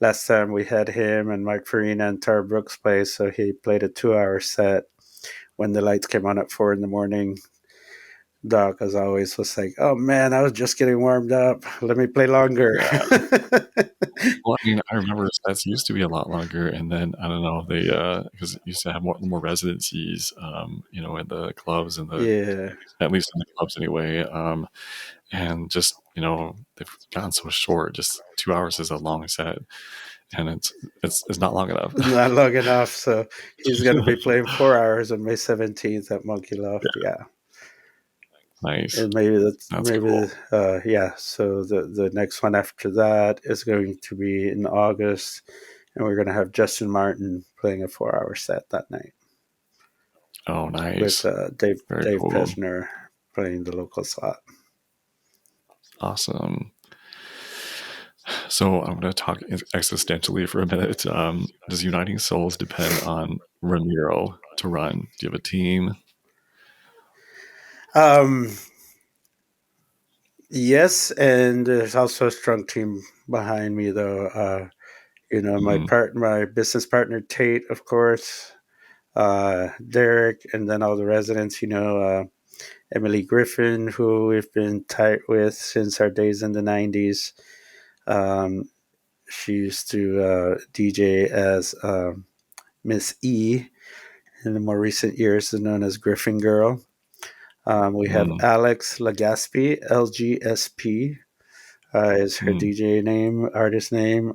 Speaker 2: Last time we had him and Mike Farina and Tara Brooks play, so he played a 2 hour set. When the lights came on at 4 in the morning, Doc, as always, was like, "Oh man, I was just getting warmed up. Let me play longer."
Speaker 1: Yeah. Well, I mean, I remember sets used to be a lot longer, and then I don't know, they because it used to have more residencies, in the clubs and the
Speaker 2: Yeah,
Speaker 1: at least in the clubs anyway, and just they've gotten so short. Just 2 hours is a long set, and it's not long enough.
Speaker 2: not long enough. So he's going to be playing 4 hours on May 17th at Monkey Loft.
Speaker 1: Yeah,
Speaker 2: Yeah.
Speaker 1: nice.
Speaker 2: And maybe
Speaker 1: That's cool.
Speaker 2: yeah. So the next one after that is going to be in August, and we're going to have Justin Martin playing a 4 hour set that night
Speaker 1: Oh,
Speaker 2: with
Speaker 1: nice. Very
Speaker 2: Dave
Speaker 1: cool.
Speaker 2: Pesner playing the local slot.
Speaker 1: Awesome. So I'm going to talk existentially for a minute. Does Uniting Souls depend on Ramiro to run? Do you have a team?
Speaker 2: Um, yes, and there's also a strong team behind me, though.
Speaker 1: Mm,
Speaker 2: My business partner Tate, of course, Derek, and then all the residents. Emily Griffin, who we've been tight with since our days in the '90s. Um, she used to DJ as Miss E. In the more recent years, is known as Griffin Girl. We have
Speaker 1: mm,
Speaker 2: Alex Legaspi, LGSP, is her
Speaker 1: mm,
Speaker 2: DJ name, artist name.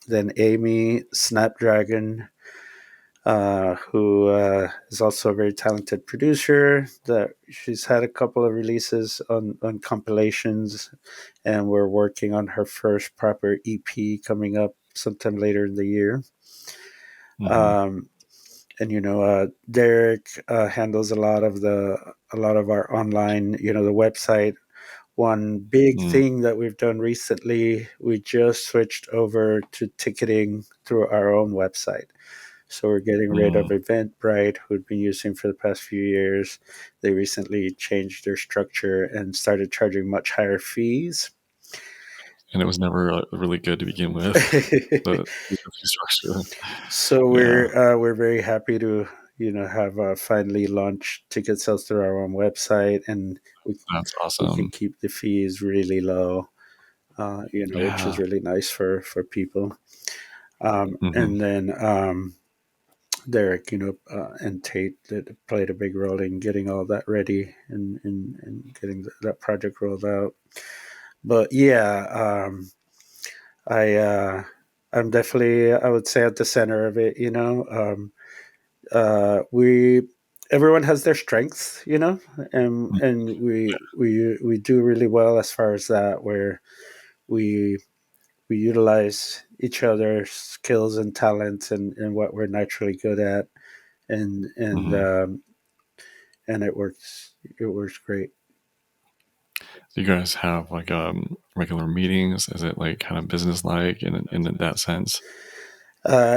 Speaker 2: Then Amy Snapdragon, who is also a very talented producer. That she's had a couple of releases on compilations, and we're working on her first proper EP coming up sometime later in the year.
Speaker 1: mm,
Speaker 2: Um, and Derek handles a lot of our online, the website. One big
Speaker 1: mm,
Speaker 2: thing that we've done recently, we just switched over to ticketing through our own website. So we're getting rid of
Speaker 1: mm.
Speaker 2: Eventbrite, who'd been using for the past few years. They recently changed their structure and started charging much higher fees.
Speaker 1: And it was never really good to begin with. The fee structure.
Speaker 2: So
Speaker 1: Yeah,
Speaker 2: we're very happy to have finally launched ticket sales through our own website, and
Speaker 1: that's
Speaker 2: we can
Speaker 1: awesome.
Speaker 2: keep the fees really low. Which is
Speaker 1: Yeah.
Speaker 2: really nice for people.
Speaker 1: Hmm.
Speaker 2: And then Derek, and Tate that played a big role in getting all that ready and getting that project rolled out. But yeah, I I'm definitely, I would say, at the center of it. We Everyone has their strengths, and we do really well as far as that, where we we utilize each other's skills and talents and what we're naturally good at, and and
Speaker 1: Hmm.
Speaker 2: um, and it works great.
Speaker 1: Do you guys have like regular meetings? Is it like kind of business like in that sense?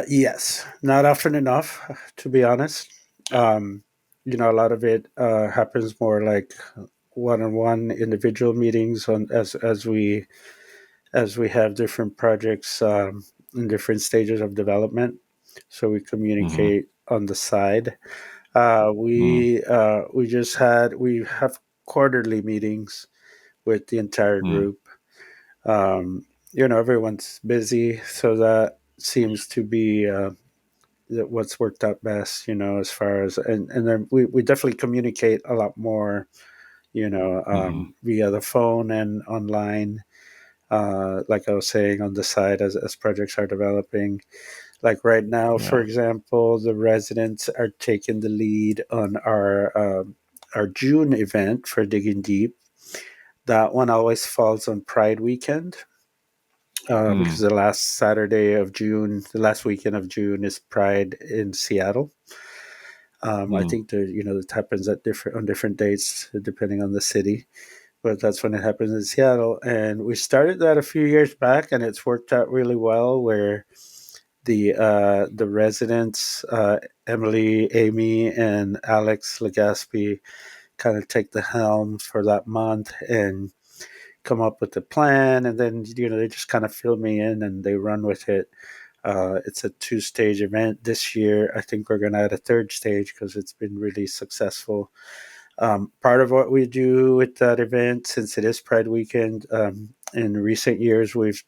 Speaker 2: Yes, not often enough, to be honest. um, a lot of it happens more like one-on-one individual meetings on as we have different projects in different stages of development, so we
Speaker 1: Hmm.
Speaker 2: communicate on the side.
Speaker 1: Mm,
Speaker 2: We have quarterly meetings with the entire
Speaker 1: mm,
Speaker 2: group. Everyone's busy, so that seems to be what's worked out best. As far as, and then we definitely communicate a lot more.
Speaker 1: mhm.
Speaker 2: Via the phone and online. Like I was saying, on the side, as projects are developing. Like right now, for
Speaker 1: Yeah.
Speaker 2: example, the residents are taking the lead on our June event for Digging Deep. That one always falls on Pride weekend, because
Speaker 1: Mm,
Speaker 2: the last weekend of June is Pride in Seattle. I
Speaker 1: mm,
Speaker 2: think it happens at different on different dates depending on the city. but that's when it happens in Seattle. And we started that a few years back, and it's worked out really well. Where the residents, Emily, Amy, and Alex Legaspi, kind of take the helm for that month and come up with the plan, and then they just kind of fill me in and they run with it. It's a two-stage event this year. I think we're going to add a third stage because it's been really successful. Part of what we do with that event, since it is Pride Weekend, in recent years we've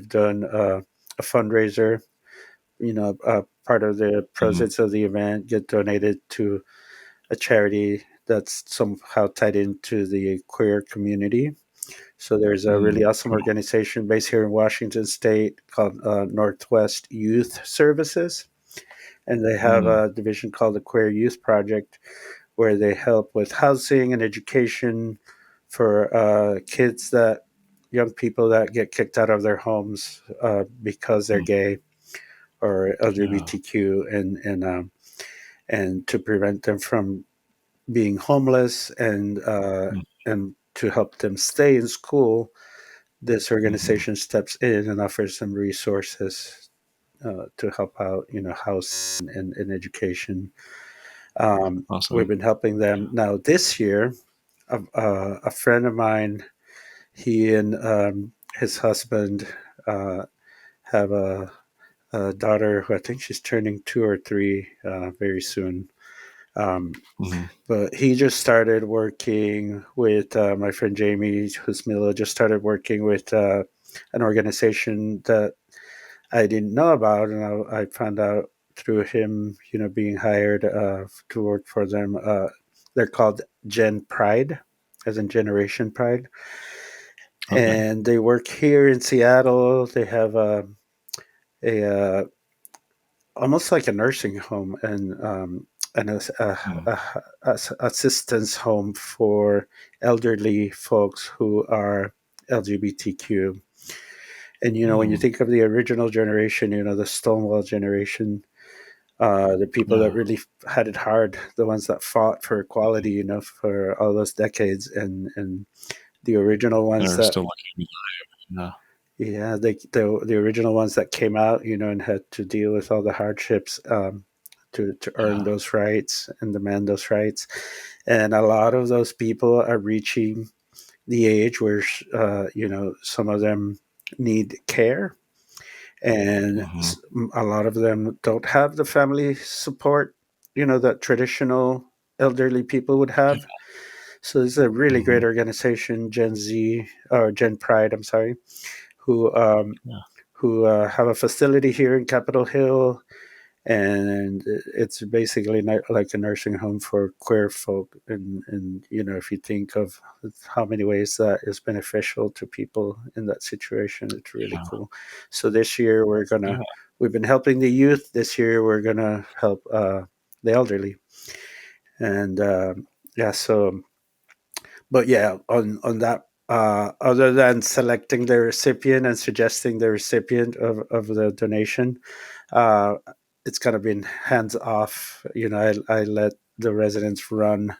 Speaker 2: done a fundraiser. Part of the
Speaker 1: Mhm.
Speaker 2: proceeds of the event get donated to a charity that's somehow tied into the queer community. So there's a really awesome
Speaker 1: Cool.
Speaker 2: organization based here in Washington State called Northwest Youth Services, and they have
Speaker 1: Mm.
Speaker 2: a division called the Queer Youth Project, where they help with housing and education for kids that young people that get kicked out of their homes because they're
Speaker 1: Mm.
Speaker 2: gay or
Speaker 1: Yeah.
Speaker 2: LGBTQ, and to prevent them from being homeless
Speaker 1: Mm.
Speaker 2: and to help them stay in school. This
Speaker 1: Mhm.
Speaker 2: organization steps in and offers some resources to help out, house and education. We've
Speaker 1: Awesome.
Speaker 2: been helping them now this year. A friend of mine, he and his husband uh, have a daughter who I think she's turning 2 or 3 very soon. Um,
Speaker 1: Mhm.
Speaker 2: but he just started working with my friend Jamie Husmila, just started working with an organization that I didn't know about, and I found out through him, being hired to work for them. They're called Gen Pride, as in Generation Pride,
Speaker 1: Okay.
Speaker 2: and they work here in Seattle. They have a almost like a nursing home and
Speaker 1: Mm.
Speaker 2: assistance home for elderly folks who are LGBTQ. And when you
Speaker 1: Mm.
Speaker 2: think of the original generation, the Stonewall generation, the people that
Speaker 1: Yeah.
Speaker 2: really had it hard, the ones that fought for
Speaker 1: Mhm.
Speaker 2: equality, for all those decades, and the original
Speaker 1: And
Speaker 2: ones
Speaker 1: are
Speaker 2: that,
Speaker 1: still looking. Yeah.
Speaker 2: yeah, the original ones that came out, and had to deal with all the hardships to earn
Speaker 1: Yeah.
Speaker 2: those rights and demand those rights, and a lot of those people are reaching the age where some of them need care, and
Speaker 1: Mhm.
Speaker 2: a lot of them don't have the family support that traditional elderly people would
Speaker 1: Yeah.
Speaker 2: have. So it's a really great
Speaker 1: Mhm.
Speaker 2: organization, Gen Z, or Gen Pride, I'm sorry, who
Speaker 1: Yeah.
Speaker 2: have a facility here in Capitol Hill, and it's basically like a nursing home for queer folk. And if you think of how many ways that is beneficial to people in that situation, it's really
Speaker 1: Yeah.
Speaker 2: cool. So this year
Speaker 1: Yeah.
Speaker 2: we've been helping the youth. This year we're gonna help the elderly, and yeah. So, but yeah, on that. Other than selecting the recipient and suggesting the recipient of the donation, uh, it's kind of been hands off. I let the residents run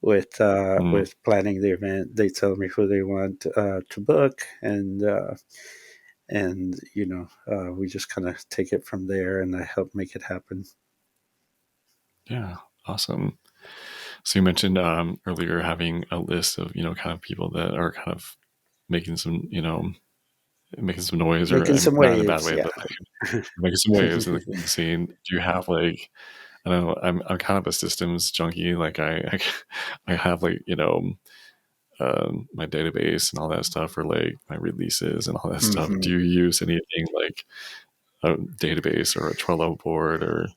Speaker 1: Mm.
Speaker 2: with planning the event. They tell me who they want to book, and we just kind of take it from there, and I help make it happen.
Speaker 1: Yeah. Awesome. So you mentioned earlier having a list of kind of people that are kind of making some making some noise, or
Speaker 2: Making some
Speaker 1: not in a bad
Speaker 2: waves,
Speaker 1: way,
Speaker 2: yeah.
Speaker 1: but like making some waves in the scene. Do you have like, I don't know, I'm kind of a systems junkie. Like I have like my database and all that stuff for like my releases and all that stuff.
Speaker 2: hmm
Speaker 1: Do you use anything like a database or a Trello board, or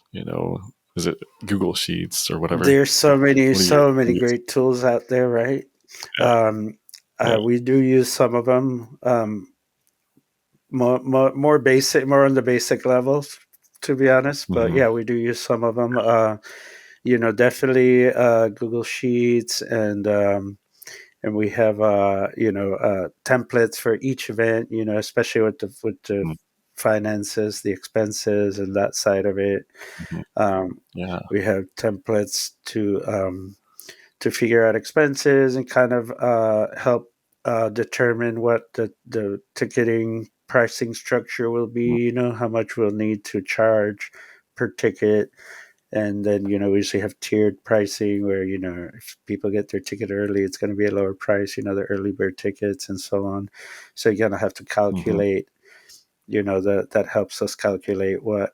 Speaker 1: is it Google Sheets or whatever?
Speaker 2: There's so many,
Speaker 1: What do you
Speaker 2: so many
Speaker 1: use?
Speaker 2: great tools out there, right?
Speaker 1: Yeah,
Speaker 2: Um,
Speaker 1: yeah.
Speaker 2: we do use some of them. More basic, more on the basic levels, to be honest. But
Speaker 1: Mm-hmm.
Speaker 2: yeah, we do use some of them. Definitely Google Sheets, and we have templates for each event. Especially with the finances, the expenses, and that side of it.
Speaker 1: Mm-hmm.
Speaker 2: Um,
Speaker 1: Yeah.
Speaker 2: we have templates to to figure out expenses and kind of help determine what the ticketing pricing structure will be.
Speaker 1: Mm.
Speaker 2: How much we'll need to charge per ticket. And then, we usually have tiered pricing where, if people get their ticket early, it's going to be a lower price, the early bird tickets and so on. So you're going to have to
Speaker 1: Mhm.
Speaker 2: calculate, that helps us calculate what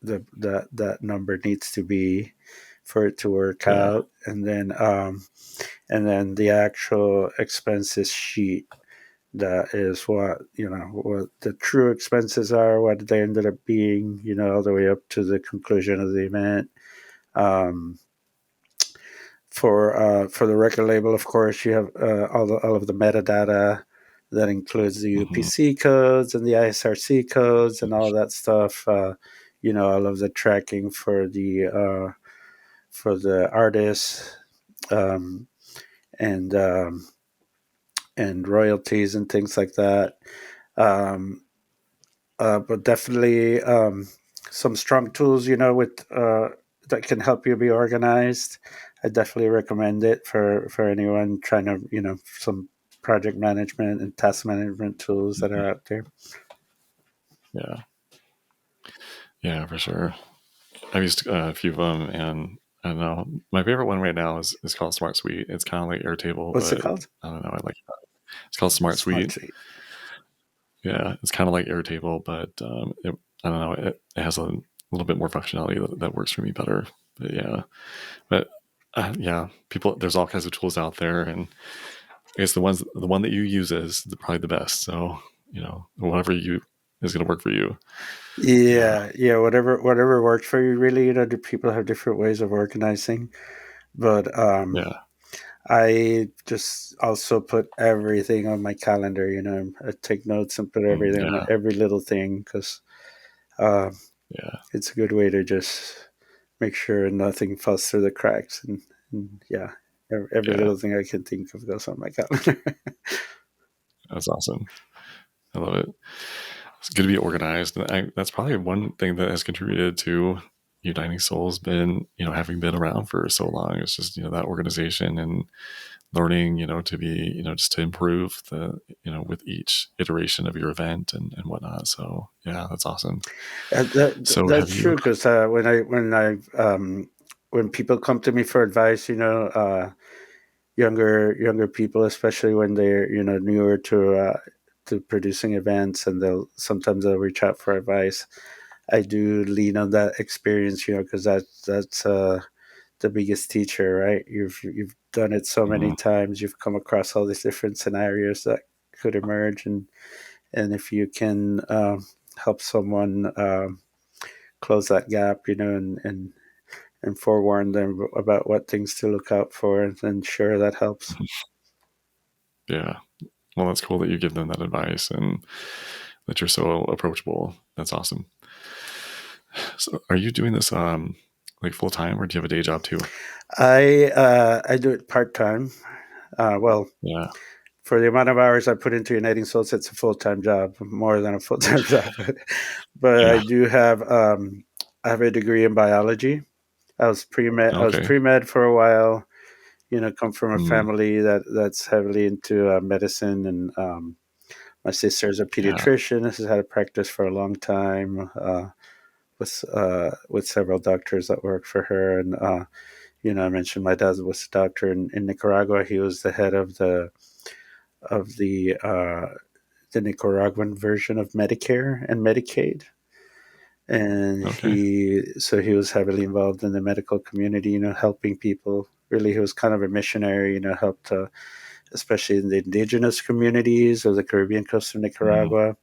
Speaker 2: that number needs to be for it to work
Speaker 1: Yeah.
Speaker 2: out. And then the actual expenses sheet, that is what the true expenses are, what they ended up being, all the way up to the conclusion of the event. um, for the record label, of course, you have all of the metadata that includes the
Speaker 1: Mhm.
Speaker 2: UPC codes and the ISRC codes and all that stuff. All of the tracking for the artists, um, and royalties and things like that. Um, but definitely some strong tools, with that can help you be organized. I definitely recommend it for anyone trying to, some project management and task management tools that
Speaker 1: Mhm.
Speaker 2: are out there.
Speaker 1: Yeah. Yeah, for sure. I've used a few of them, and I don't know. My favorite one right now is called Smart Suite. It's kind of like Airtable,
Speaker 2: What's it
Speaker 1: but
Speaker 2: called?
Speaker 1: I don't know. I like it. It's called Smart
Speaker 2: Smart
Speaker 1: Suite.
Speaker 2: Suite.
Speaker 1: Yeah, it's kind of like Airtable, but I don't know. It has a little bit more functionality that works for me better. But yeah, but yeah, people. There's all kinds of tools out there, and I guess the one that you use is probably the best. So whatever you is going to work for you. Yeah,
Speaker 2: Yeah. Whatever works for you. Really, people have different ways of organizing, but
Speaker 1: yeah,
Speaker 2: I just also put everything on my calendar. I take notes and put everything on
Speaker 1: yeah,
Speaker 2: every little thing because uh,
Speaker 1: yeah,
Speaker 2: it's a good way to just make sure nothing falls through the cracks. And yeah, every
Speaker 1: yeah.
Speaker 2: little thing I can think of goes on my calendar.
Speaker 1: That's awesome. I love it. It's good to be organized. And that's probably one thing that has contributed to Uniting Souls been, having been around for so long. It's just, that organization and learning, to be, just to improve with each iteration of your event and whatnot. So yeah, that's awesome. So
Speaker 2: That's
Speaker 1: have
Speaker 2: true
Speaker 1: you,
Speaker 2: because when people come to me for advice, younger people, especially when they're newer to producing events, and they'll reach out for advice. I do lean on that experience, because that's the biggest teacher, right? You've done it so many
Speaker 1: mm,
Speaker 2: times. You've come across all these different scenarios that could emerge, and if you can help someone close that gap, and forewarn them about what things to look out for, then sure, that helps.
Speaker 1: yeah. Well, that's cool that you give them that advice and that you're so approachable. That's awesome. So are you doing this like full time, or do you have a day job too?
Speaker 2: I do it part time. Well,
Speaker 1: Yeah.
Speaker 2: for the amount of hours I put into Uniting Souls, it's a full time job, more than a full time job. But
Speaker 1: Yeah.
Speaker 2: I have a degree in biology. I was
Speaker 1: Okay.
Speaker 2: pre med for a while. Come from a
Speaker 1: Mm,
Speaker 2: family that's heavily into medicine, and my sister is a
Speaker 1: yeah.
Speaker 2: pediatrician. Has had a practice for a long time, with several doctors that work for her. And I mentioned my dad was a doctor in Nicaragua. He was the head of the Nicaraguan version of Medicare and Medicaid. And
Speaker 1: Okay.
Speaker 2: he was heavily involved in the medical community, helping people. Really, he was kind of a missionary, helped especially in the indigenous communities of the Caribbean coast of
Speaker 1: Mm,
Speaker 2: Nicaragua.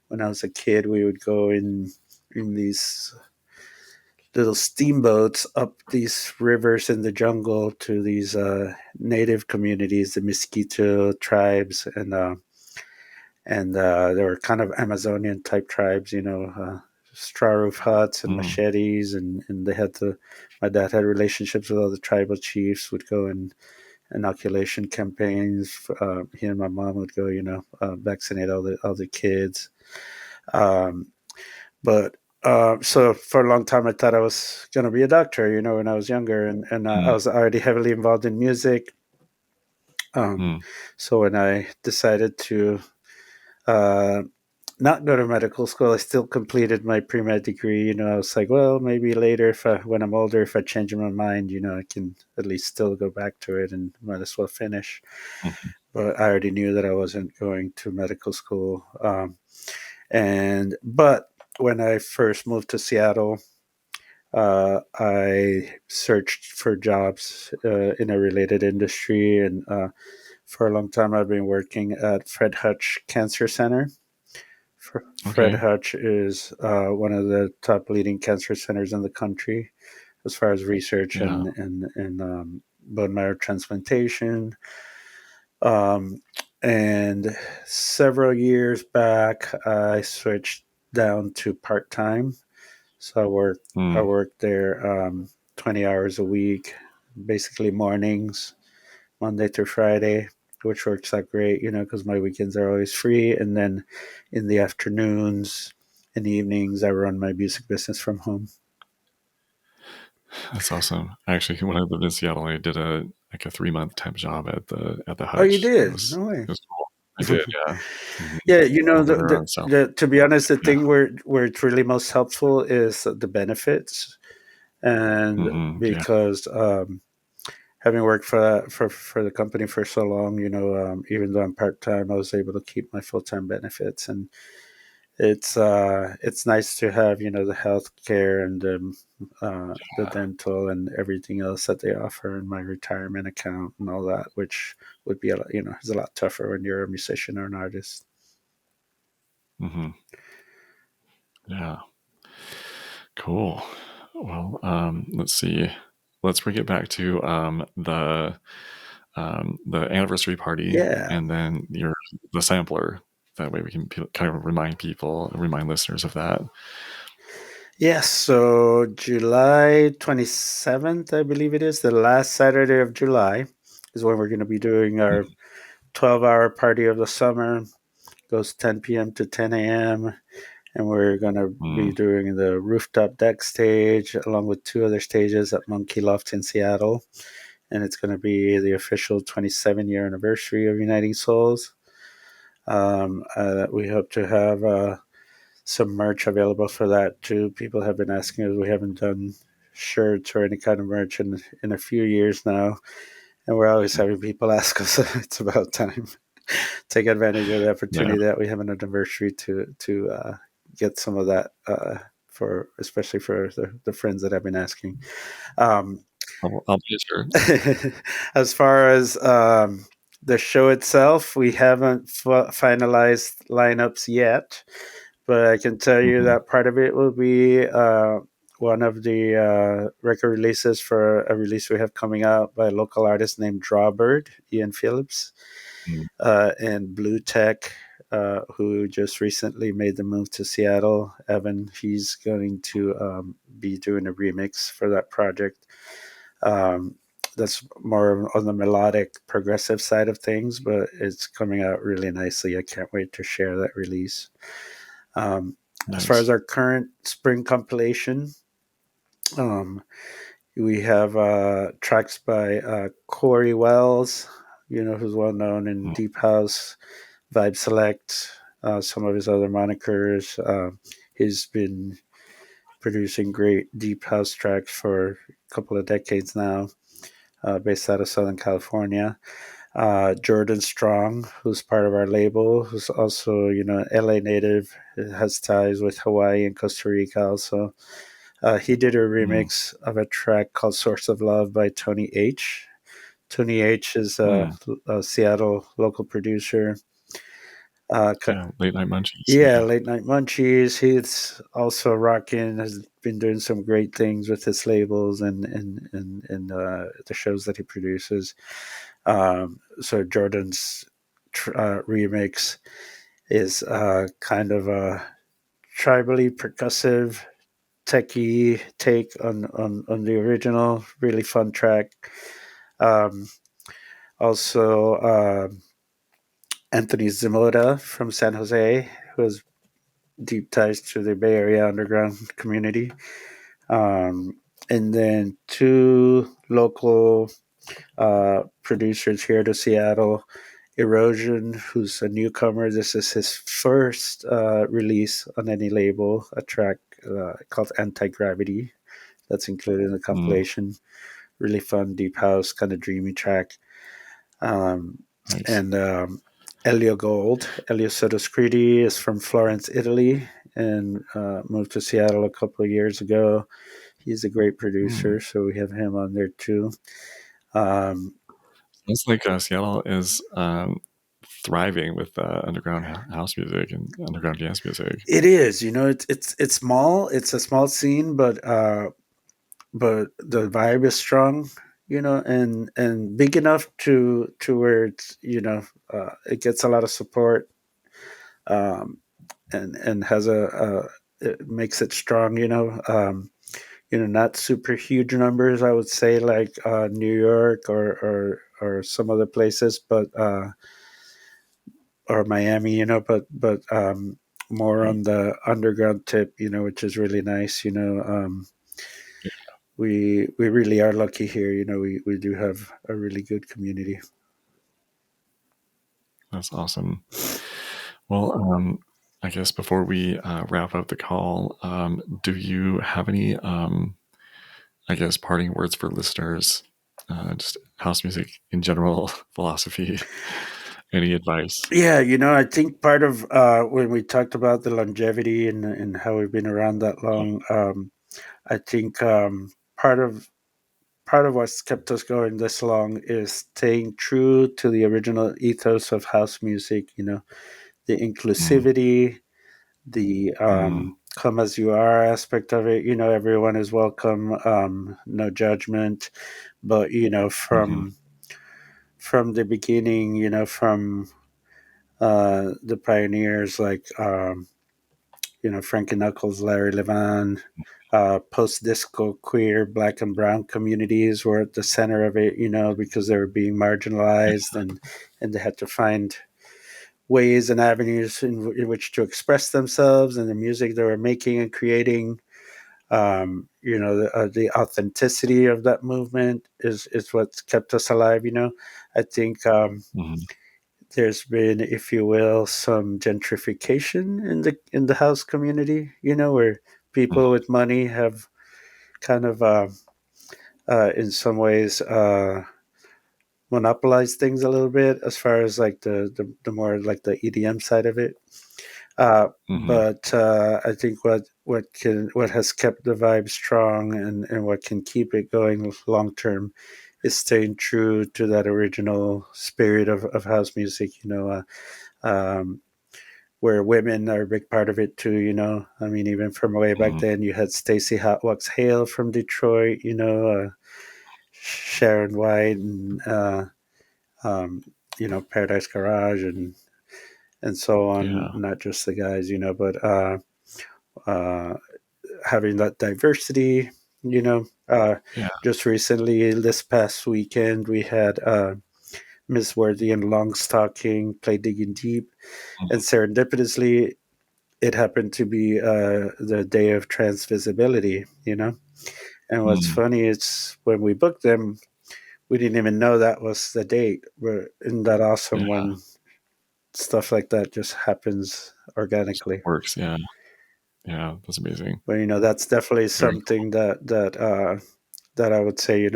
Speaker 2: When I was a kid, we would go in these little steamboats up these rivers in the jungle to these native communities, the Mosquito tribes, and they were kind of Amazonian type tribes, straw roof huts and
Speaker 1: mm,
Speaker 2: machetes, and they had to. My dad had relationships with all the tribal chiefs. Would go in inoculation campaigns. He and my mom would go, vaccinate all the kids. Um, but So for a long time, I thought I was going to be a doctor, when I was younger, and I
Speaker 1: Mm,
Speaker 2: was already heavily involved in music. Um,
Speaker 1: mm,
Speaker 2: so when I decided to uh, not go to medical school, I still completed my pre med degree. I was like, well, maybe later, when I'm older, if I change my mind, I can at least still go back to it and might as well finish.
Speaker 1: mhm,
Speaker 2: But I already knew that I wasn't going to medical school. But when I first moved to Seattle, I searched for jobs in a related industry, and for a long time, I've been working at Fred Hutch Cancer Center. Fred
Speaker 1: okay.
Speaker 2: Hutch is one of the top leading cancer centers in the country as far as research
Speaker 1: Yeah.
Speaker 2: and bone marrow transplantation. Um, and several years back, I switched down to part time. So I
Speaker 1: Mm,
Speaker 2: worked there 20 hours a week, basically mornings, Monday through Friday, which works out great, because my weekends are always free. And then in the afternoons and evenings, I run my music business from home.
Speaker 1: that's awesome. Actually, when I lived in Seattle, I did a 3-month temp job at the
Speaker 2: Oh, you
Speaker 1: Hutch. It
Speaker 2: did?
Speaker 1: was
Speaker 2: No way.
Speaker 1: it was cool. I did, yeah. Mhm.
Speaker 2: Yeah,
Speaker 1: Over there on South.
Speaker 2: to be honest, the
Speaker 1: Yeah.
Speaker 2: thing where it's really most helpful is the benefits, and
Speaker 1: Hmm. Yeah.
Speaker 2: because having worked for the company for so long, even though I'm part time, I was able to keep my full time benefits, and it's nice to have the health care and the dental and everything else that they offer in my retirement account and all that, which would be is a lot tougher when you're a musician or an artist.
Speaker 1: Hmm. Yeah. Cool. Well, let's see. Let's bring it back to the anniversary party,
Speaker 2: Yeah.
Speaker 1: and then the sampler. That way, we can kind of remind listeners of that.
Speaker 2: Yes, so July 27th, I believe it is, the last Saturday of July, is when we're going to be doing our 12-hour party of the summer. Goes 10 p.m. to 10 a.m. And we're going to be
Speaker 1: Mm,
Speaker 2: doing the rooftop deck stage along with two other stages at Monkey Loft in Seattle. And it's going to be the official 27-year anniversary of Uniting Souls. We hope to have some merch available for that too. People have been asking us. We haven't done shirts or any kind of merch in a few years now, and we're always having people ask us. It's about time. Take advantage of the
Speaker 1: yeah,
Speaker 2: opportunity that we have an anniversary to get some of that for especially for the friends that have been asking. Um,
Speaker 1: I'll be sure.
Speaker 2: as far as the show itself, we haven't finalized lineups yet, but I can tell you
Speaker 1: Hmm.
Speaker 2: that part of it will be one of the record releases for a release we have coming out by a local artist named Drawbird, Ian Phillips,
Speaker 1: Mm,
Speaker 2: and Blue Tech, who just recently made the move to Seattle. Evan, he's going to be doing a remix for that project. Um, that's more on the melodic, progressive side of things, but it's coming out really nicely. I can't wait to share that release. Um, as far as
Speaker 1: nice.
Speaker 2: our current spring compilation, um, we have tracks by Corey Wells, who's well known in
Speaker 1: Mm,
Speaker 2: Deep House, Vibe Select, some of his other monikers. He's been producing great Deep House tracks for a couple of decades now, based out of Southern California. Jordan Strong, who's part of our label, who's also, LA native, has ties with Hawaii and Costa Rica also. He did a
Speaker 1: mm,
Speaker 2: remix of a track called Source of Love by Tony H. Tony H is
Speaker 1: mm.
Speaker 2: a Seattle local producer. Uh,
Speaker 1: Yeah, late night munchies.
Speaker 2: yeah,
Speaker 1: Yeah.
Speaker 2: Late Night Munchies. He's also rocking, has been doing some great things with his labels and the shows that he produces. So Jordan's remix is kind of a tribally percussive techie take on the original. Really fun track. Um, also, Anthony Zamora from San Jose, who has deep ties to the Bay Area underground community. Um, and then two local producers here to Seattle. Erosion, who's a newcomer. This is his first release on any label, a track called Anti Gravity that's included in the
Speaker 1: Mm,
Speaker 2: compilation. Really fun, deep house, kind of dreamy track. Um,
Speaker 1: nice.
Speaker 2: and Elio Gold. Elio Sotoscritti is from Florence, Italy, and moved to Seattle a couple of years ago. He's a great
Speaker 1: Mm.
Speaker 2: producer, so we have him on there too. Um,
Speaker 1: Sounds like Seattle is thriving with underground house music and underground dance music.
Speaker 2: it is, it's small. It's a small scene, but the vibe is strong, and big enough to where it gets a lot of support, um, and has it makes it strong. Not super huge numbers, I would say, like New York or some other places, but or Miami, but more
Speaker 1: Right.
Speaker 2: on the underground tip, which is really nice.
Speaker 1: Yeah,
Speaker 2: We really are lucky here. We do have a really good community.
Speaker 1: that's awesome. Well, I guess before we wrap up the call, do you have any, I guess, parting words for listeners? Just house music in general, philosophy, any advice?
Speaker 2: Yeah, I think part of when we talked about the longevity and how we've been around that long, I think part of what's kept us going this long is staying true to the original ethos of house music. The
Speaker 1: Mm,
Speaker 2: inclusivity, the
Speaker 1: mm,
Speaker 2: come as you are aspect of it. Everyone is welcome, no judgment. But
Speaker 1: hmm
Speaker 2: from the beginning, from the pioneers like Frankie Knuckles, Larry Levan, post disco queer black and brown communities were at the center of it, because they were being marginalized, and they had to find ways and avenues in which to express themselves and the music they were making and creating. The authenticity of that movement is what's kept us alive. I think
Speaker 1: hmm
Speaker 2: there's been, if you will, some gentrification in the house community. Where people with money have kind of, in some ways, monopolized things a little bit as far as like the more like the EDM side of it.
Speaker 1: hmm
Speaker 2: But I think what has kept the vibe strong and what can keep it going long term is staying true to that original spirit of house music. Um, where women are a big part of it too. I mean, even from way back
Speaker 1: hmm
Speaker 2: then, you had Stacey Hotwax Hale from Detroit. Sharon White and um, Paradise Garage and so on.
Speaker 1: Yeah,
Speaker 2: Not just the guys, but uh, having that diversity. You know, uh,
Speaker 1: yeah.
Speaker 2: just recently, this past weekend, we had Miss Worthy and Longstocking play Digging Deep, and
Speaker 1: Mhm,
Speaker 2: serendipitously, it happened to be the day of trans visibility. And what's
Speaker 1: mm,
Speaker 2: funny is when we booked them, we didn't even know that was the date. But isn't that awesome
Speaker 1: yeah,
Speaker 2: when stuff like that just happens organically?
Speaker 1: works. Yeah, yeah, that's amazing.
Speaker 2: But that's definitely
Speaker 1: Very cool.
Speaker 2: something that I would say,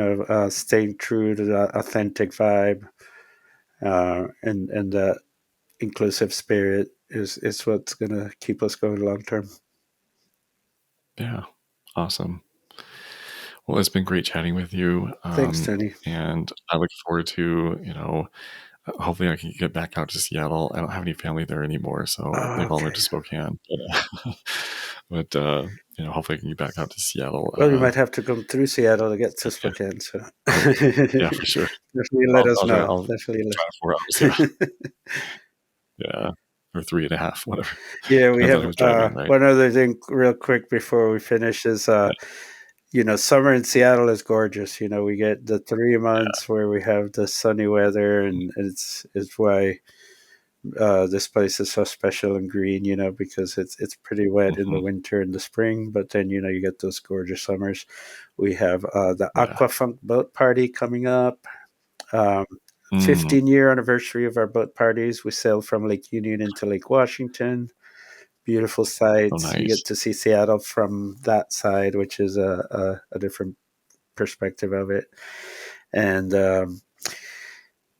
Speaker 2: staying true to the authentic vibe, and the inclusive spirit is what's gonna keep us going long term.
Speaker 1: Yeah, awesome. Well, it's been great chatting with you,
Speaker 2: Thanks, Tony.
Speaker 1: and I look forward to, hopefully I can get back out to Seattle. I don't have any family there anymore, so they've all moved to
Speaker 2: Okay.
Speaker 1: Spokane. But hopefully I can get back out to Seattle.
Speaker 2: Well, you might have to come through Seattle to get to
Speaker 1: Yeah,
Speaker 2: Spokane, so
Speaker 1: yeah, for sure.
Speaker 2: definitely let us
Speaker 1: I'll drive.
Speaker 2: know.
Speaker 1: I'll
Speaker 2: Definitely
Speaker 1: drive 4 hours. Yeah,
Speaker 2: let.
Speaker 1: yeah, or 3.5, whatever.
Speaker 2: Yeah, we
Speaker 1: Depends on
Speaker 2: have
Speaker 1: who's driving, right?
Speaker 2: one other thing real quick before we finish is
Speaker 1: Yeah,
Speaker 2: summer in Seattle is gorgeous. We get the three
Speaker 1: yeah.
Speaker 2: months where we have the sunny weather,
Speaker 1: Mm,
Speaker 2: and it's why this place is so special and green, because it's pretty wet in the
Speaker 1: Mhm.
Speaker 2: winter and the spring, but then you get those gorgeous summers. We have the
Speaker 1: Yeah.
Speaker 2: Aquafunk boat party coming up. Um,
Speaker 1: Mm.
Speaker 2: 15-year anniversary of our boat parties. We sailed from Lake Union into Lake Washington. Beautiful
Speaker 1: Oh,
Speaker 2: sights. You
Speaker 1: nice.
Speaker 2: get to see Seattle from that side, which is a different perspective of it. And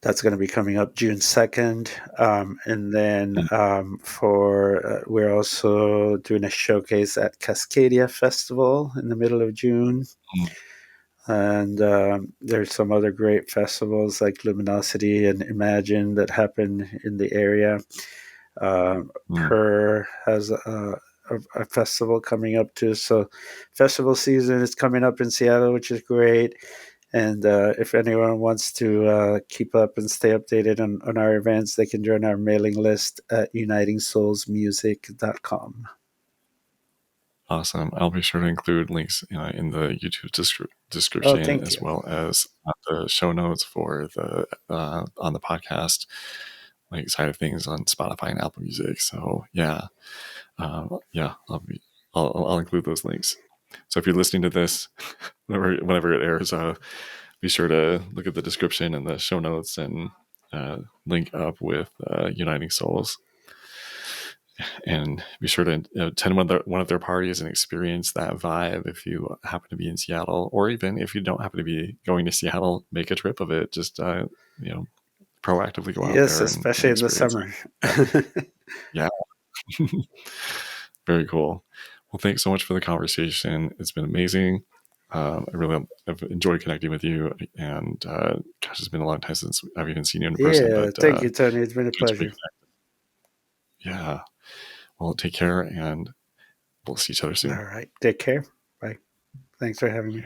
Speaker 2: that's going to be coming up June 2nd. And then
Speaker 1: Mm,
Speaker 2: we're also doing a showcase at Cascadia Festival in the middle of June.
Speaker 1: mm,
Speaker 2: And there's some other great festivals like Luminosity and Imagine that happen in the area.
Speaker 1: mm.
Speaker 2: Per has a festival coming up too. So festival season is coming up in Seattle, which is great. And if anyone wants to keep up and stay updated on our events, they can join our mailing list at unitingsoulsmusic.com.
Speaker 1: Awesome. I'll be sure to include links in the YouTube
Speaker 2: Oh,
Speaker 1: description,
Speaker 2: thank
Speaker 1: as
Speaker 2: you.
Speaker 1: well as the show notes for the on the podcast like side of things on Spotify and Apple Music. So yeah, I'll include those links. So if you're listening to this whenever it airs, be sure to look at the description and the show notes and link up with Uniting Souls, and be sure to attend one of their parties and experience that vibe if you happen to be in Seattle, or even if you don't happen to be going to Seattle, make a trip of it. Just you know, proactively go out
Speaker 2: Yes,
Speaker 1: there and
Speaker 2: especially in the
Speaker 1: experience
Speaker 2: summer.
Speaker 1: it. Yeah. Very cool. Well, thanks so much for the conversation. It's been amazing. I really have enjoyed connecting with you, and gosh, it's been a long time since I've even seen you in person.
Speaker 2: Yeah,
Speaker 1: But
Speaker 2: thank you, Tony. It's been a
Speaker 1: good to be
Speaker 2: pleasure.
Speaker 1: connected. Yeah. Well, take care, and we'll see each other soon.
Speaker 2: All right. Take care. Bye. Thanks for having me.